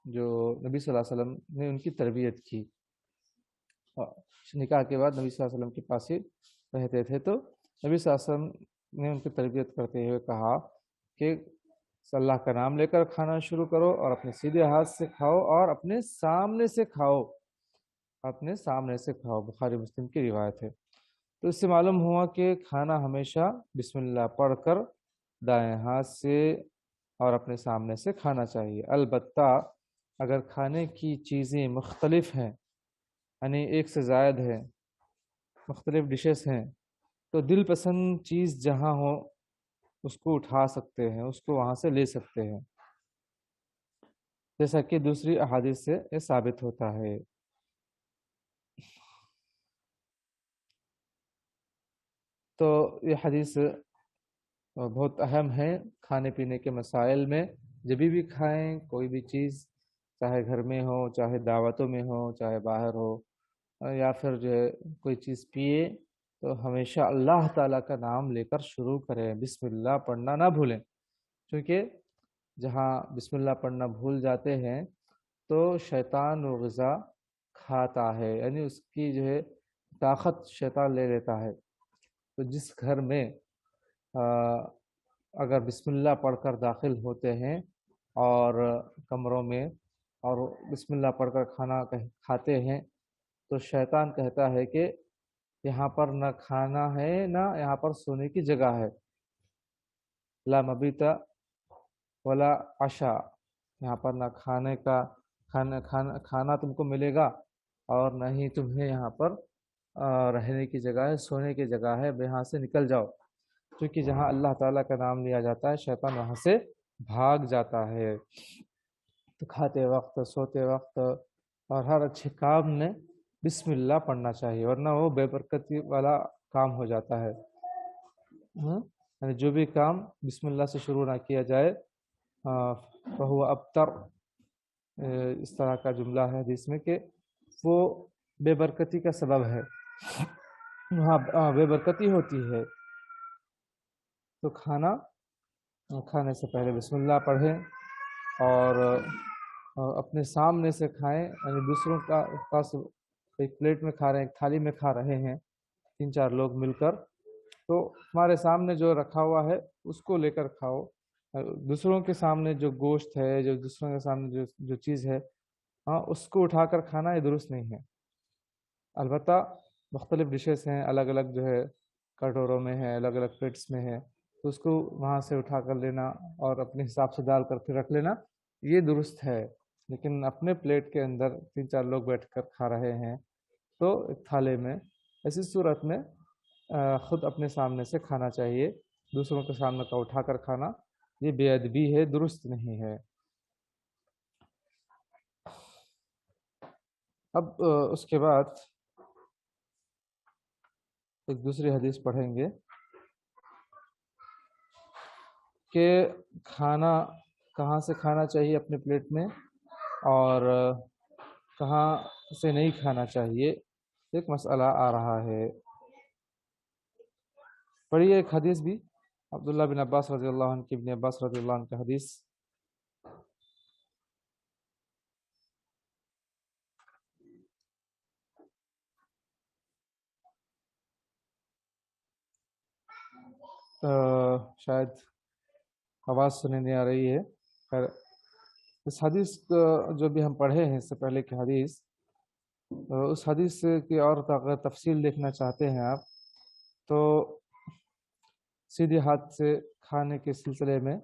جو نبی صلی اللہ علیہ وسلم نے ان کی تربیت کی. نکاح کے بعد نبی صلی اللہ علیہ وسلم کے پاس ہی رہتے تھے. تو نبی صلی اللہ علیہ وسلم نے ان کی تربیت کرتے ہوئے کہا کہ اللہ کا نام لے کر کھانا شروع کرو اور اپنے سیدھے ہاتھ سے کھاؤ اور اپنے سامنے سے کھاؤ. اپنے سامنے سے کھاؤ. بخاری مسلم کی روایت ہے. تو اس سے معلوم ہوا کہ کھانا ہمیشہ بسم اللہ پڑھ کر دائیں ہاتھ سے اور اپنے سامنے سے کھانا چاہیے. البتہ اگر کھانے کی چیزیں مختلف ہیں یعنی ایک سے زائد ہیں، مختلف ڈشز ہیں، تو دل پسند چیز جہاں ہو اس کو اٹھا سکتے ہیں، اس کو وہاں سے لے سکتے ہیں، جیسا کہ دوسری احادیث سے یہ ثابت ہوتا ہے. تو یہ حدیث بہت اہم ہے کھانے پینے کے مسائل میں. جب بھی کھائیں کوئی بھی چیز، چاہے گھر میں ہو، چاہے دعوتوں میں ہو، چاہے باہر ہو، یا پھر جو ہے کوئی چیز پیے، تو ہمیشہ اللہ تعالیٰ کا نام لے کر شروع کریں. بسم اللہ پڑھنا نہ بھولیں، کیونکہ جہاں بسم اللہ پڑھنا بھول جاتے ہیں تو شیطان وہ غذا کھاتا ہے، یعنی اس کی جو ہے طاقت شیطان لے لیتا ہے. تو جس گھر میں اگر بسم اللہ پڑھ کر داخل ہوتے ہیں اور کمروں میں اور بسم اللہ پڑھ کر کھانا کھاتے ہیں، تو شیطان کہتا ہے کہ یہاں پر نہ کھانا ہے نہ یہاں پر سونے کی جگہ ہے. لا مبیت ولا عشاء، یہاں پر نہ کھانا تم کو ملے گا اور نہ ہی تمہیں یہاں پر رہنے کی جگہ ہے، سونے کی جگہ ہے. یہاں سے نکل جاؤ، کیونکہ جہاں اللہ تعالیٰ کا نام لیا جاتا ہے شیطان وہاں سے بھاگ جاتا ہے. تو کھاتے وقت، سوتے وقت اور ہر اچھے کام میں بسم اللہ پڑھنا چاہیے، ورنہ وہ بے برکتی والا کام ہو جاتا ہے. یعنی جو بھی کام بسم اللہ سے شروع نہ کیا جائے فہو ابتر، اس طرح کا جملہ ہے حدیث میں کہ وہ بے برکتی کا سبب ہے، وہاں بے برکتی ہوتی ہے. تو کھانے سے پہلے بسم اللہ پڑھیں اور اپنے سامنے سے کھائیں، یعنی دوسروں کا پاس ایک پلیٹ میں کھا رہے ہیں، ایک تھالی میں کھا رہے ہیں 3-4 لوگ مل کر، تو ہمارے سامنے جو رکھا ہوا ہے اس کو لے کر کھاؤ. دوسروں کے سامنے جو گوشت ہے، جو دوسروں کے سامنے جو چیز ہے اس کو اٹھا کر کھانا یہ درست نہیں ہے. البتہ مختلف ڈشز ہیں، الگ الگ جو ہے کٹوروں میں ہے، الگ الگ پلیٹس میں ہے، تو اس کو وہاں سے اٹھا کر لینا اور اپنے حساب سے ڈال کر پھر رکھ لینا یہ درست ہے. لیکن اپنے پلیٹ کے اندر 3-4 لوگ بیٹھ کر کھا رہے ہیں تو ایک تھالے میں، ایسی صورت میں خود اپنے سامنے سے کھانا چاہیے. دوسروں کے سامنے کا اٹھا کر کھانا یہ بے ادبی ہے، درست نہیں ہے. اب اس کے بعد ایک دوسری حدیث پڑھیں گے کہ کھانا کہاں سے کھانا چاہیے اپنے پلیٹ میں اور کہاں سے نہیں کھانا چاہیے. ایک مسئلہ آ رہا ہے. پڑھیے ایک حدیث بھی عبداللہ بن عباس رضی اللہ عنہ کی، ابن عباس رضی اللہ عنہ کا حدیث. شاید آواز سننے نہیں آ رہی ہے. خیر، اس حدیث جو بھی ہم پڑھے ہیں اس سے پہلے کی حدیث، اس حدیث کی اور اگر تفصیل دیکھنا چاہتے ہیں آپ تو سیدھے ہاتھ سے کھانے کے سلسلے میں،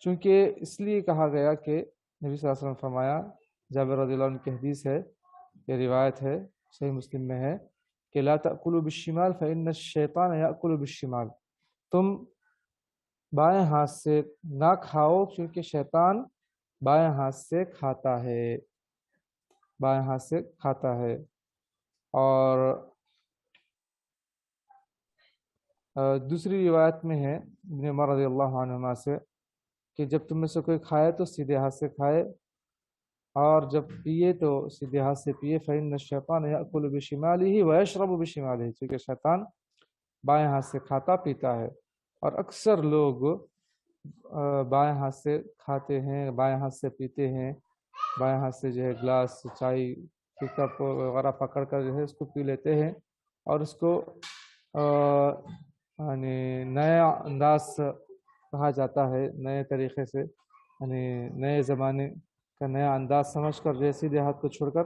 چونکہ اس لیے کہا گیا کہ نبی صلی اللہ علیہ وسلم فرمایا، جابر رضی اللہ عنہ کی حدیث ہے، یہ روایت ہے، صحیح مسلم میں ہے کہ لا تأکلوا بالشمال فإن الشیطان یأکل بالشمال، تم بائیں ہاتھ سے نہ کھاؤ کیونکہ شیطان بائیں ہاتھ سے کھاتا ہے، بائیں ہاتھ سے کھاتا ہے۔ اور دوسری روایت میں ہے ابن عمر رضی اللہ عنہما سے کہ جب تم میں سے کوئی کھائے تو سیدھے ہاتھ سے کھائے، اور جب پیے تو سیدھے ہاتھ سے پیے۔ فإن الشیطان یأکل بشمالہ ویشرب بشمالہ، کیونکہ شیطان بائیں ہاتھ سے کھاتا پیتا ہے، اور اکثر لوگ بائیں ہاتھ سے کھاتے ہیں، بائیں ہاتھ سے پیتے ہیں، بائیں ہاتھ سے جو ہے گلاس چائے کی کپ وغیرہ پکڑ کر جو ہے اس کو پی لیتے ہیں، اور اس کو یعنی نیا انداز کہا جاتا ہے، نئے طریقے سے، یعنی نئے زمانے کا نیا انداز سمجھ کر جو ہے سیدھے ہاتھ کو چھوڑ کر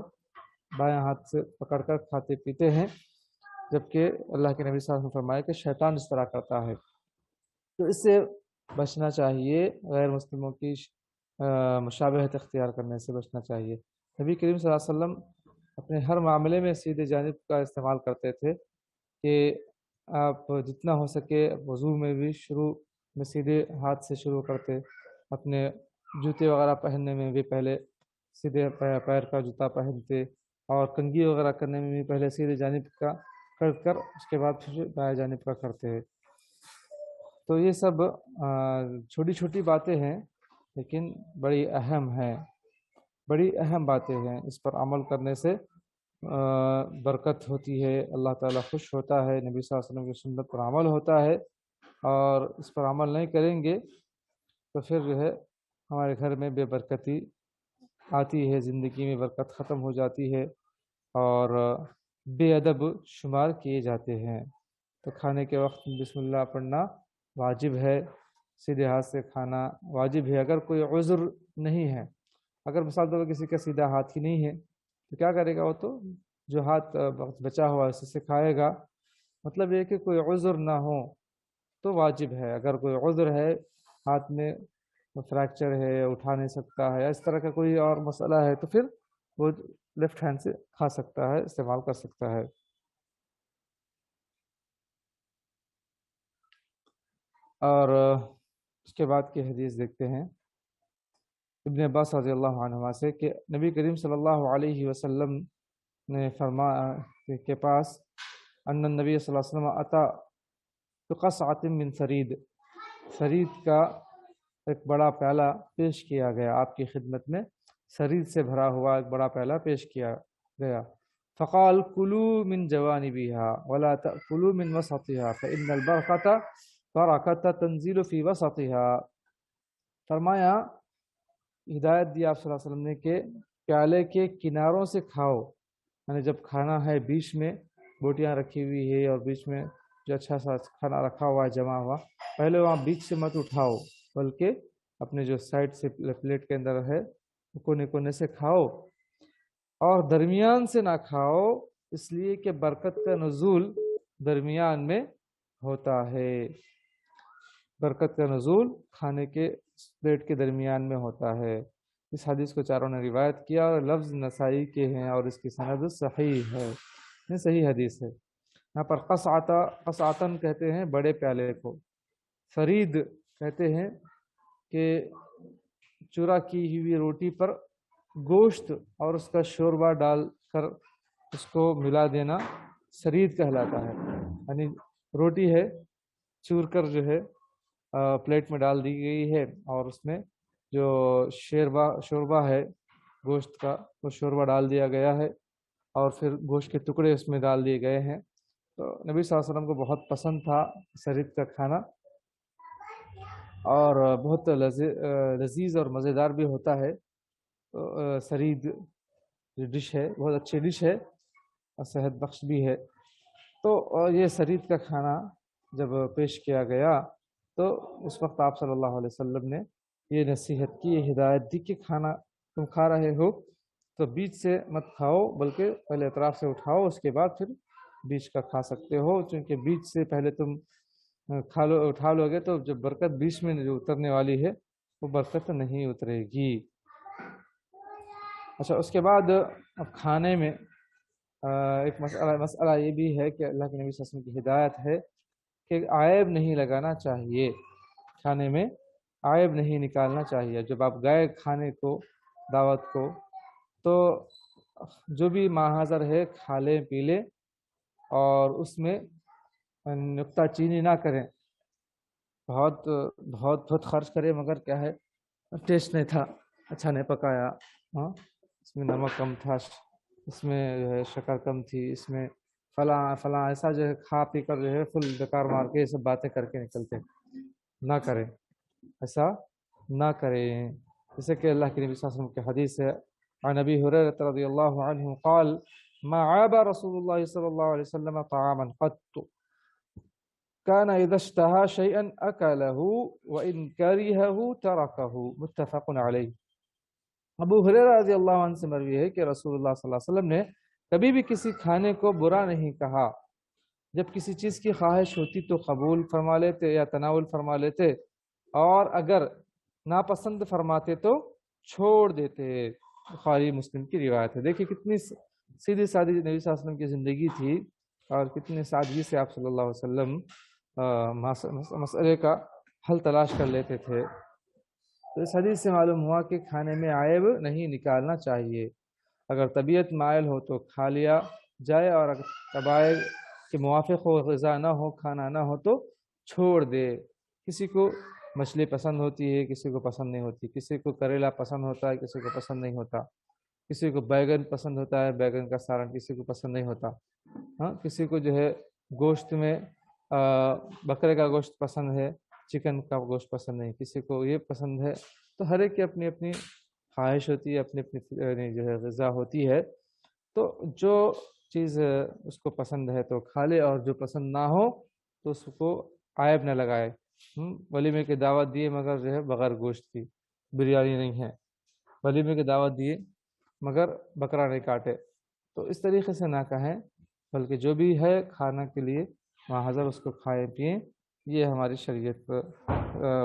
بائیں ہاتھ سے پکڑ کر کھاتے پیتے ہیں، جبکہ اللہ کے نبی صلی اللہ علیہ وسلم نے فرمایا کہ شیطان اس طرح کرتا ہے۔ تو اس سے بچنا چاہیے، غیر مسلموں کی مشابہت اختیار کرنے سے بچنا چاہیے۔ نبی کریم صلی اللہ علیہ وسلم اپنے ہر معاملے میں سیدھے جانب کا استعمال کرتے تھے کہ آپ جتنا ہو سکے وضو میں بھی شروع میں سیدھے ہاتھ سے شروع کرتے، اپنے جوتے وغیرہ پہننے میں بھی پہلے سیدھے پیر کا جوتا پہنتے، اور کنگھی وغیرہ کرنے میں بھی پہلے سیدھے جانب کا کر اس کے بعد پھر بائیں جانب کا کرتے ہیں۔ تو یہ سب چھوٹی چھوٹی باتیں ہیں لیکن بڑی اہم ہیں، بڑی اہم باتیں ہیں۔ اس پر عمل کرنے سے برکت ہوتی ہے، اللہ تعالیٰ خوش ہوتا ہے، نبی صلی اللہ علیہ وسلم کی سنت پر عمل ہوتا ہے، اور اس پر عمل نہیں کریں گے تو پھر جو ہے ہمارے گھر میں بے برکتی آتی ہے، زندگی میں برکت ختم ہو جاتی ہے، اور بے ادب شمار کیے جاتے ہیں۔ تو کھانے کے وقت بسم اللہ پڑھنا واجب ہے، سیدھے ہاتھ سے کھانا واجب ہے۔ اگر کوئی عذر نہیں ہے، اگر مثال طور پر کسی کا سیدھا ہاتھ ہی نہیں ہے تو کیا کرے گا؟ وہ تو جو ہاتھ بچا ہوا اسی سے کھائے گا۔ مطلب یہ کہ کوئی عذر نہ ہو تو واجب ہے۔ اگر کوئی عذر ہے، ہاتھ میں فریکچر ہے، اٹھا نہیں سکتا ہے، اس طرح کا کوئی اور مسئلہ ہے، تو پھر وہ لیفٹ ہینڈ سے کھا سکتا ہے، استعمال کر سکتا ہے۔ اور اس کے بعد کی حدیث دیکھتے ہیں ابن عباس رضی اللہ عنہما سے کہ نبی کریم صلی اللہ علیہ وسلم نے فرمایا کے پاس ان النبی صلی اللہ علیہ وسلم اتا بقصعۃ من سرید، سرید کا ایک بڑا پیالہ پیش کیا گیا آپ کی خدمت میں، سرید سے بھرا ہوا ایک بڑا پیالہ پیش کیا گیا۔ فقال کلوا من جوانبها ولا تأکلوا من وسطها فإن البرکۃ تنزل فی وسطها۔ فرمایا، ہدایت دی آپ صلی اللہ علیہ وسلم نے کہ پیالے کے کناروں سے کھاؤ، یعنی جب کھانا ہے بیچ میں بوٹیاں رکھی ہوئی ہے اور بیچ میں جو اچھا سا کھانا رکھا ہوا ہے جمع ہوا، پہلے وہاں بیچ سے مت اٹھاؤ، بلکہ اپنے جو سائڈ سے پلیٹ کے اندر ہے کونے کونے سے کھاؤ، اور درمیان سے نہ کھاؤ، اس لیے کہ برکت کا نزول درمیان میں ہوتا ہے۔ برکت کا نزول کھانے کے پلیٹ کے درمیان میں ہوتا ہے۔ اس حدیث کو چاروں نے روایت کیا، اور لفظ نسائی کے ہیں، اور اس کی سند صحیح ہے، یہ صحیح حدیث ہے۔ یہاں پر قصعتن کہتے ہیں بڑے پیالے کو، فرید کہتے ہیں کہ چورا کی ہوئی روٹی پر گوشت اور اس کا شوربہ ڈال کر اس کو ملا دینا سرید کہلاتا ہے، یعنی روٹی ہے چور کر جو ہے پلیٹ میں ڈال دی گئی ہے، اور اس میں جو شوربہ ہے گوشت کا، وہ شوربہ ڈال دیا گیا ہے، اور پھر گوشت کے ٹکڑے اس میں ڈال دیے گئے ہیں۔ تو نبی صلی اللہ علیہ وسلم کو بہت پسند تھا سرید کا کھانا، اور بہت لذیذ اور مزیدار بھی ہوتا ہے۔ تو سرید جو ڈش ہے بہت اچھی ڈش ہے اور صحت بخش بھی ہے۔ تو یہ سرید کا کھانا جب پیش کیا گیا تو اس وقت آپ صلی اللہ علیہ وسلم نے یہ نصیحت کی، یہ ہدایت دی کہ کھانا تم کھا رہے ہو تو بیچ سے مت کھاؤ، بلکہ پہلے اطراف سے اٹھاؤ، اس کے بعد پھر بیچ کا کھا سکتے ہو، چونکہ بیچ سے پہلے تم اٹھا لو گے تو جو برکت بیچ میں جو اترنے والی ہے وہ برکت نہیں اترے گی۔ اچھا، اس کے بعد اب کھانے میں ایک مسئلہ یہ بھی ہے کہ اللہ کے نبی صلی اللہ علیہ وسلم کی ہدایت ہے کہ عیب نہیں لگانا چاہیے کھانے میں عیب نہیں نکالنا چاہیے. جب آپ گئے کھانے کو دعوت کو تو جو بھی ماحضر ہے کھا لیں پی لیں اور اس میں نکتہ چینی نہ کریں. بہت بہت بہت خرچ کرے مگر کیا ہے ٹیسٹ نہیں تھا, اچھا نہیں پکایا, ہاں اس میں نمک کم تھا, اس میں جو ہے شکر کم تھی, اس میں فلاں فلاں, ایسا جو ہے کھا پی کر جو ہے فل بیکار مار کے یہ سب باتیں کر کے نکلتے. نہ کریں, ایسا نہ کریں. جیسے کہ اللہ کے نبی صلی اللہ علیہ وسلم کی حدیث ہے, عن ابی هريرة رضی اللہ عنہ قال ما عاب رسول اللہ صلی اللہ علیہ وسلم طعاما قط كان اذا اشتهى شيئا اكله وان كرهه تركه متفق علیہ. ابو ہریرہ رضی اللہ عنہ سے مروی ہے کہ رسول اللہ صلی اللہ علیہ وسلم نے کبھی بھی کسی کھانے کو برا نہیں کہا. جب کسی چیز کی خواہش ہوتی تو قبول فرما لیتے یا تناول فرما لیتے, اور اگر ناپسند فرماتے تو چھوڑ دیتے. بخاری مسلم کی روایت ہے. دیکھیں کتنی سیدھی سادی نبی صلی اللہ علیہ وسلم کی زندگی تھی اور کتنی سادگی سے آپ صلی اللہ علیہ وسلم مسئلے کا حل تلاش کر لیتے تھے. تو اس حدیث سے معلوم ہوا کہ کھانے میں عیب نہیں نکالنا چاہیے. اگر طبیعت مائل ہو تو کھا لیا جائے, اور اگر طبائع کے موافق ہو, غذا نہ ہو, کھانا نہ ہو تو چھوڑ دے. کسی کو مچھلی پسند ہوتی ہے, کسی کو پسند نہیں ہوتی, کسی کو کریلا پسند ہوتا ہے, کسی کو پسند نہیں ہوتا, کسی کو بیگن پسند ہوتا ہے, بیگن کا سالن کسی کو پسند نہیں ہوتا, ہاں کسی کو جو ہے گوشت میں بکرے کا گوشت پسند ہے, چکن کا گوشت پسند نہیں, کسی کو یہ پسند ہے. تو ہر ایک کی اپنی اپنی خواہش ہوتی ہے, اپنی اپنی جو ہے غذا ہوتی ہے. تو جو چیز اس کو پسند ہے تو کھا لے, اور جو پسند نہ ہو تو اس کو عیب نہ لگائے. ولیمے کی دعوت دیے مگر جو ہے بغیر گوشت کی, بریانی نہیں ہے, ولیمے کی دعوت دیے مگر بکرا نہیں کاٹے, تو اس طریقے سے نہ کہیں, بلکہ جو بھی ہے کھانا کے لیے حاضر اس کو کھائیں پئیں. یہ ہماری شریعت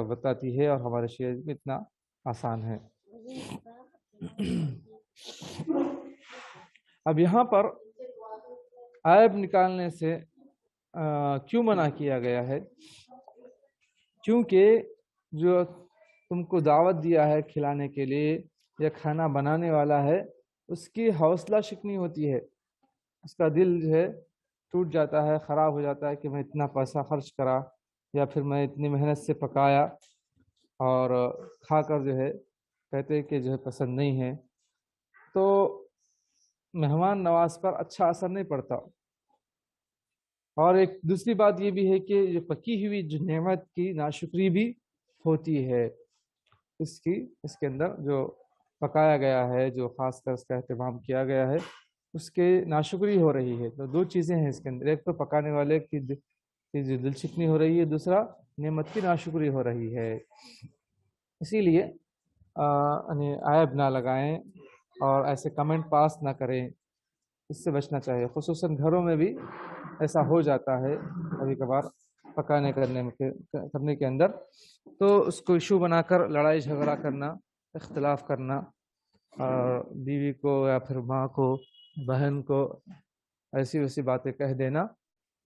بتاتی ہے اور ہماری شریعت میں اتنا آسان ہے. اب یہاں پر عیب نکالنے سے کیوں منع کیا گیا ہے؟ کیونکہ جو تم کو دعوت دیا ہے کھلانے کے لیے یا کھانا بنانے والا ہے, اس کی حوصلہ شکنی ہوتی ہے, اس کا دل جو ہے ٹوٹ جاتا ہے, خراب ہو جاتا ہے کہ میں اتنا پیسہ خرچ کرا یا پھر میں اتنی محنت سے پکایا اور کھا کر جو ہے کہتے کہ جو ہے پسند نہیں ہے, تو مہمان نواز پر اچھا اثر نہیں پڑتا. اور ایک دوسری بات یہ بھی ہے کہ جو پکی ہوئی جو نعمت کی ناشکری بھی ہوتی ہے, اس کے اندر جو پکایا گیا ہے, جو خاص کر اس کا اہتمام کیا گیا ہے, اس کے ناشکری ہو رہی ہے. تو دو چیزیں ہیں اس کے اندر, ایک تو پکانے والے کی جو دل شکنی ہو رہی ہے, دوسرا نعمت کی ناشکری ہو رہی ہے. اسی لیے عیب نہ لگائیں اور ایسے کمنٹ پاس نہ کریں, اس سے بچنا چاہیے. خصوصاً گھروں میں بھی ایسا ہو جاتا ہے کبھی کبھار پکانے کرنے کے اندر, تو اس کو ایشو بنا کر لڑائی جھگڑا کرنا, اختلاف کرنا, اور بیوی کو یا پھر ماں کو, بہن کو ایسی ویسی باتیں کہہ دینا,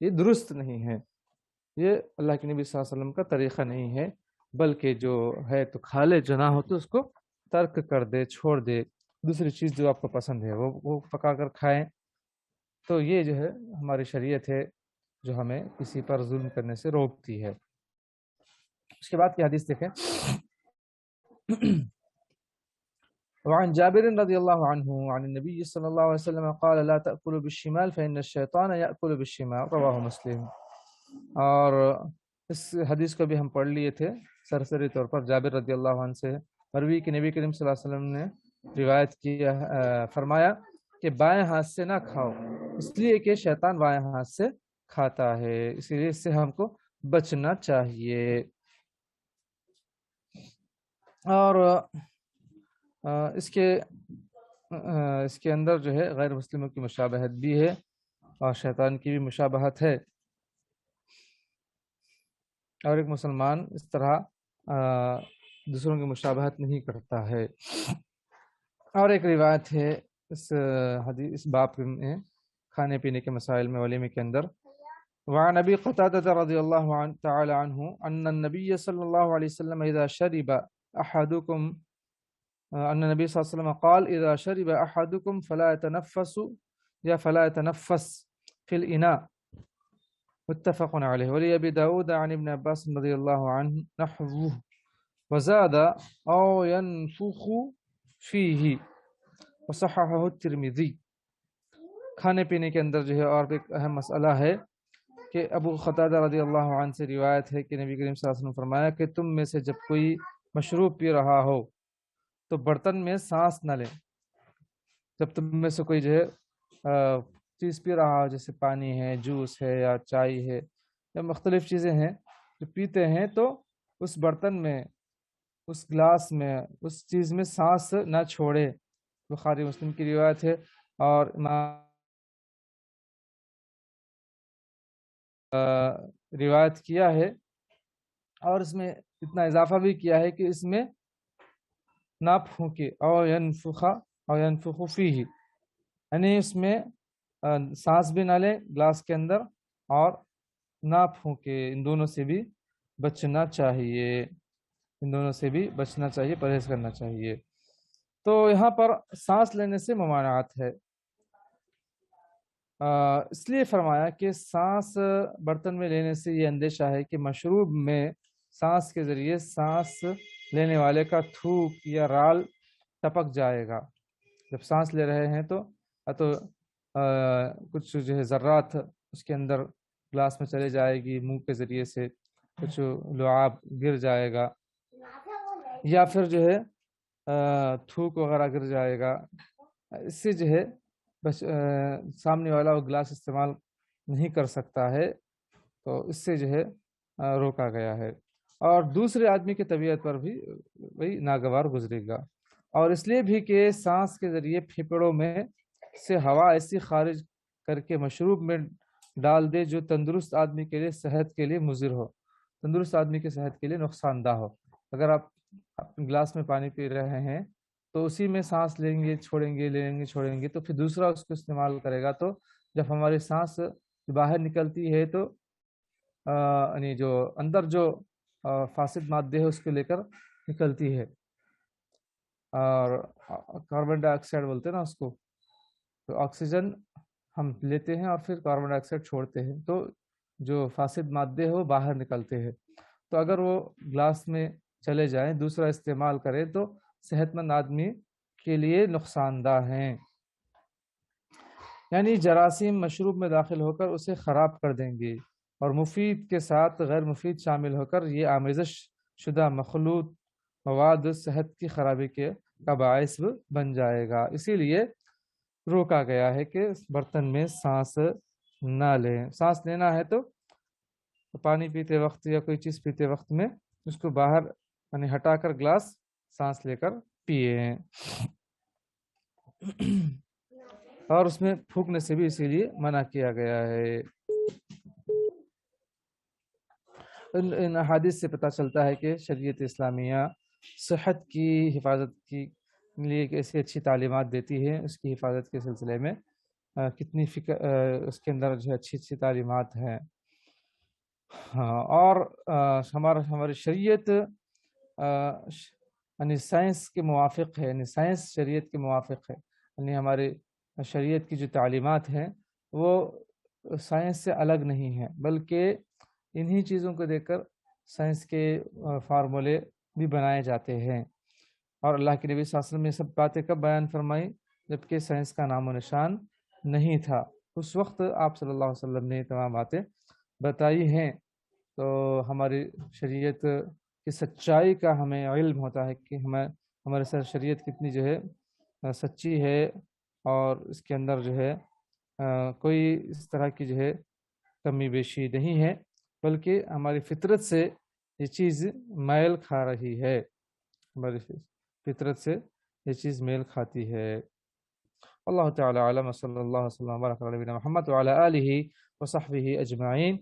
یہ درست نہیں ہے. یہ اللہ کے نبی صلی اللہ علیہ وسلم کا طریقہ نہیں ہے, بلکہ جو ہے تو کھا لے, جو نہ ہو تو اس کو ترک کر دے, چھوڑ دے. دوسری چیز جو آپ کو پسند ہے وہ پکا کر کھائیں. تو یہ جو ہے ہماری شریعت ہے جو ہمیں کسی پر ظلم کرنے سے روکتی ہے. اس کے بعد کی حدیث دیکھیں. وعن جابر رضی اللہ عنہ عن النبی صلی اللہ علیہ وسلم قال لا تأکلوا بالشمال فإن الشیطان یأکل بالشمال رواہ مسلم. اور اس حدیث کو بھی ہم پڑھ لیے تھے سرسری طور پر. جابر رضی اللہ عنہ سے مروی کہ نبی کریم صلی اللہ علیہ وسلم نے روایت کی, فرمایا کہ بائیں ہاتھ سے نہ کھاؤ, اس لیے کہ شیطان بائیں ہاتھ سے کھاتا ہے, اسی لیے اس سے ہم کو بچنا چاہیے. اور اس کے اندر جو ہے غیر مسلموں کی مشابہت بھی ہے اور شیطان کی بھی مشابہت ہے, اور ایک مسلمان اس طرح دوسروں کی مشابہت نہیں کرتا ہے. اور ایک روایت ہے اس باب میں کھانے پینے کے مسائل میں, ولیمے کے اندر, وعن أبي قتادة رضي الله تعالى عنه أن النبي صلى الله عليه وسلم إذا شرب أحدكم أن النبي صلى الله عليه وسلم قال إذا شرب أحدكم فلا يتنفس في الإناء متفق عليه. ولأبي داود عن ابن عباس رضي الله عنه نحوه وزاد أو ينفخ فيه وصححه الترمذي. کھانے پینے کے اندر جو ہے اور ایک اہم مسئلہ ہے کہ ابو قتادہ رضی اللہ عنہ سے روایت ہے کہ نبی کریم صلی اللہ علیہ وسلم نے فرمایا کہ تم میں سے جب کوئی مشروب پی رہا ہو تو برتن میں سانس نہ لے. جب تم میں سے کوئی جو ہے چیز پی رہا ہو، جیسے پانی ہے، جوس ہے یا چائے ہے یا مختلف چیزیں ہیں جو پیتے ہیں، تو اس برتن میں، اس گلاس میں، اس چیز میں سانس نہ چھوڑے. بخاری مسلم کی روایت ہے. اور روایت کیا ہے اور اس میں اتنا اضافہ بھی کیا ہے کہ اس میں نہ پھونکے او ینفخ فیہ، یعنی اس میں سانس بھی نہ لے گلاس کے اندر اور نہ پھونکے. ان دونوں سے بھی بچنا چاہیے، پرہیز کرنا چاہیے. تو یہاں پر سانس لینے سے ممانعت ہے. اس لیے فرمایا کہ سانس برتن میں لینے سے یہ اندیشہ ہے کہ مشروب میں سانس کے ذریعے سانس لینے والے کا تھوک یا رال ٹپک جائے گا. جب سانس لے رہے ہیں تو کچھ جو ہے ذرات اس کے اندر گلاس میں چلے جائے گی، منہ کے ذریعے سے کچھ لعاب گر جائے گا، یا پھر جو ہے تھوک وغیرہ گر جائے گا. اس سے جو ہے بس سامنے والا وہ گلاس استعمال نہیں کر سکتا ہے، تو اس سے جو ہے روکا گیا ہے. اور دوسرے آدمی کی طبیعت پر بھی وہی ناگوار گزرے گا. اور اس لیے بھی کہ سانس کے ذریعے پھیپھڑوں میں سے ہوا ایسی خارج کر کے مشروب میں ڈال دے جو تندرست آدمی کے لیے، صحت کے لیے مضر ہو، تندرست آدمی کی صحت کے لیے نقصان دہ ہو. اگر آپ گلاس میں پانی پی رہے ہیں تو اسی میں سانس لیں گے چھوڑیں گے، لیں گے چھوڑیں گے، تو پھر دوسرا اس کو استعمال کرے گا. تو جب ہماری سانس باہر نکلتی ہے تو یعنی جو اندر جو فاسد مادے ہے اس کو لے کر نکلتی ہے. اور کاربن ڈائی آکسائڈ بولتے ہیں نا اس کو، تو آکسیجن ہم لیتے ہیں اور پھر کاربن ڈائی آکسائڈ چھوڑتے ہیں، تو جو فاسد مادے ہیں وہ باہر نکلتے ہیں. تو اگر وہ گلاس میں چلے جائیں، دوسرا استعمال کریں، تو صحت مند آدمی کے لیے نقصان دہ ہیں. یعنی جراثیم مشروب میں داخل ہو کر اسے خراب کر دیں گے، اور مفید کے ساتھ غیر مفید شامل ہو کر یہ آمیزش شدہ مخلوط مواد صحت کی خرابی کا باعث بن جائے گا. اسی لیے روکا گیا ہے کہ برتن میں سانس نہ لیں. سانس لینا ہے تو پانی پیتے وقت یا کوئی چیز پیتے وقت میں اس کو باہر یعنی ہٹا کر گلاس سانس لے کر پیے. اور اس میں پھونکنے سے بھی اسی لیے منع کیا گیا ہے. ان احادیث سے پتہ چلتا ہے کہ شریعت اسلامیہ صحت کی حفاظت کی لیے ایک ایسی اچھی تعلیمات دیتی ہے. اس کی حفاظت کے سلسلے میں کتنی اس کے اندر جو ہے اچھی تعلیمات ہیں. اور ہماری شریعت یعنی سائنس کے موافق ہے، یعنی سائنس شریعت کے موافق ہے. یعنی ہماری شریعت کی جو تعلیمات ہیں وہ سائنس سے الگ نہیں ہیں، بلکہ انہی چیزوں کو دیکھ کر سائنس کے فارمولے بھی بنائے جاتے ہیں. اور اللہ کے نبی صلی اللہ علیہ وسلم نے سب باتیں کب بیان فرمائی؟ جبکہ سائنس کا نام و نشان نہیں تھا. اس وقت آپ صلی اللہ علیہ وسلم نے تمام باتیں بتائی ہیں. تو ہماری شریعت کی سچائی کا ہمیں علم ہوتا ہے کہ ہمارے ساتھ شریعت کتنی جو ہے سچی ہے، اور اس کے اندر جو ہے کوئی اس طرح کی جو ہے کمی بیشی نہیں ہے، بلکہ ہماری فطرت سے یہ چیز میل کھا رہی ہے. ہماری فطرت سے یہ چیز میل کھاتی ہے. اللہ تعالی عالم. صلی اللہ وسلم وبارک علی نبینا محمد وعلی آلہ وصحبہ اجمعین.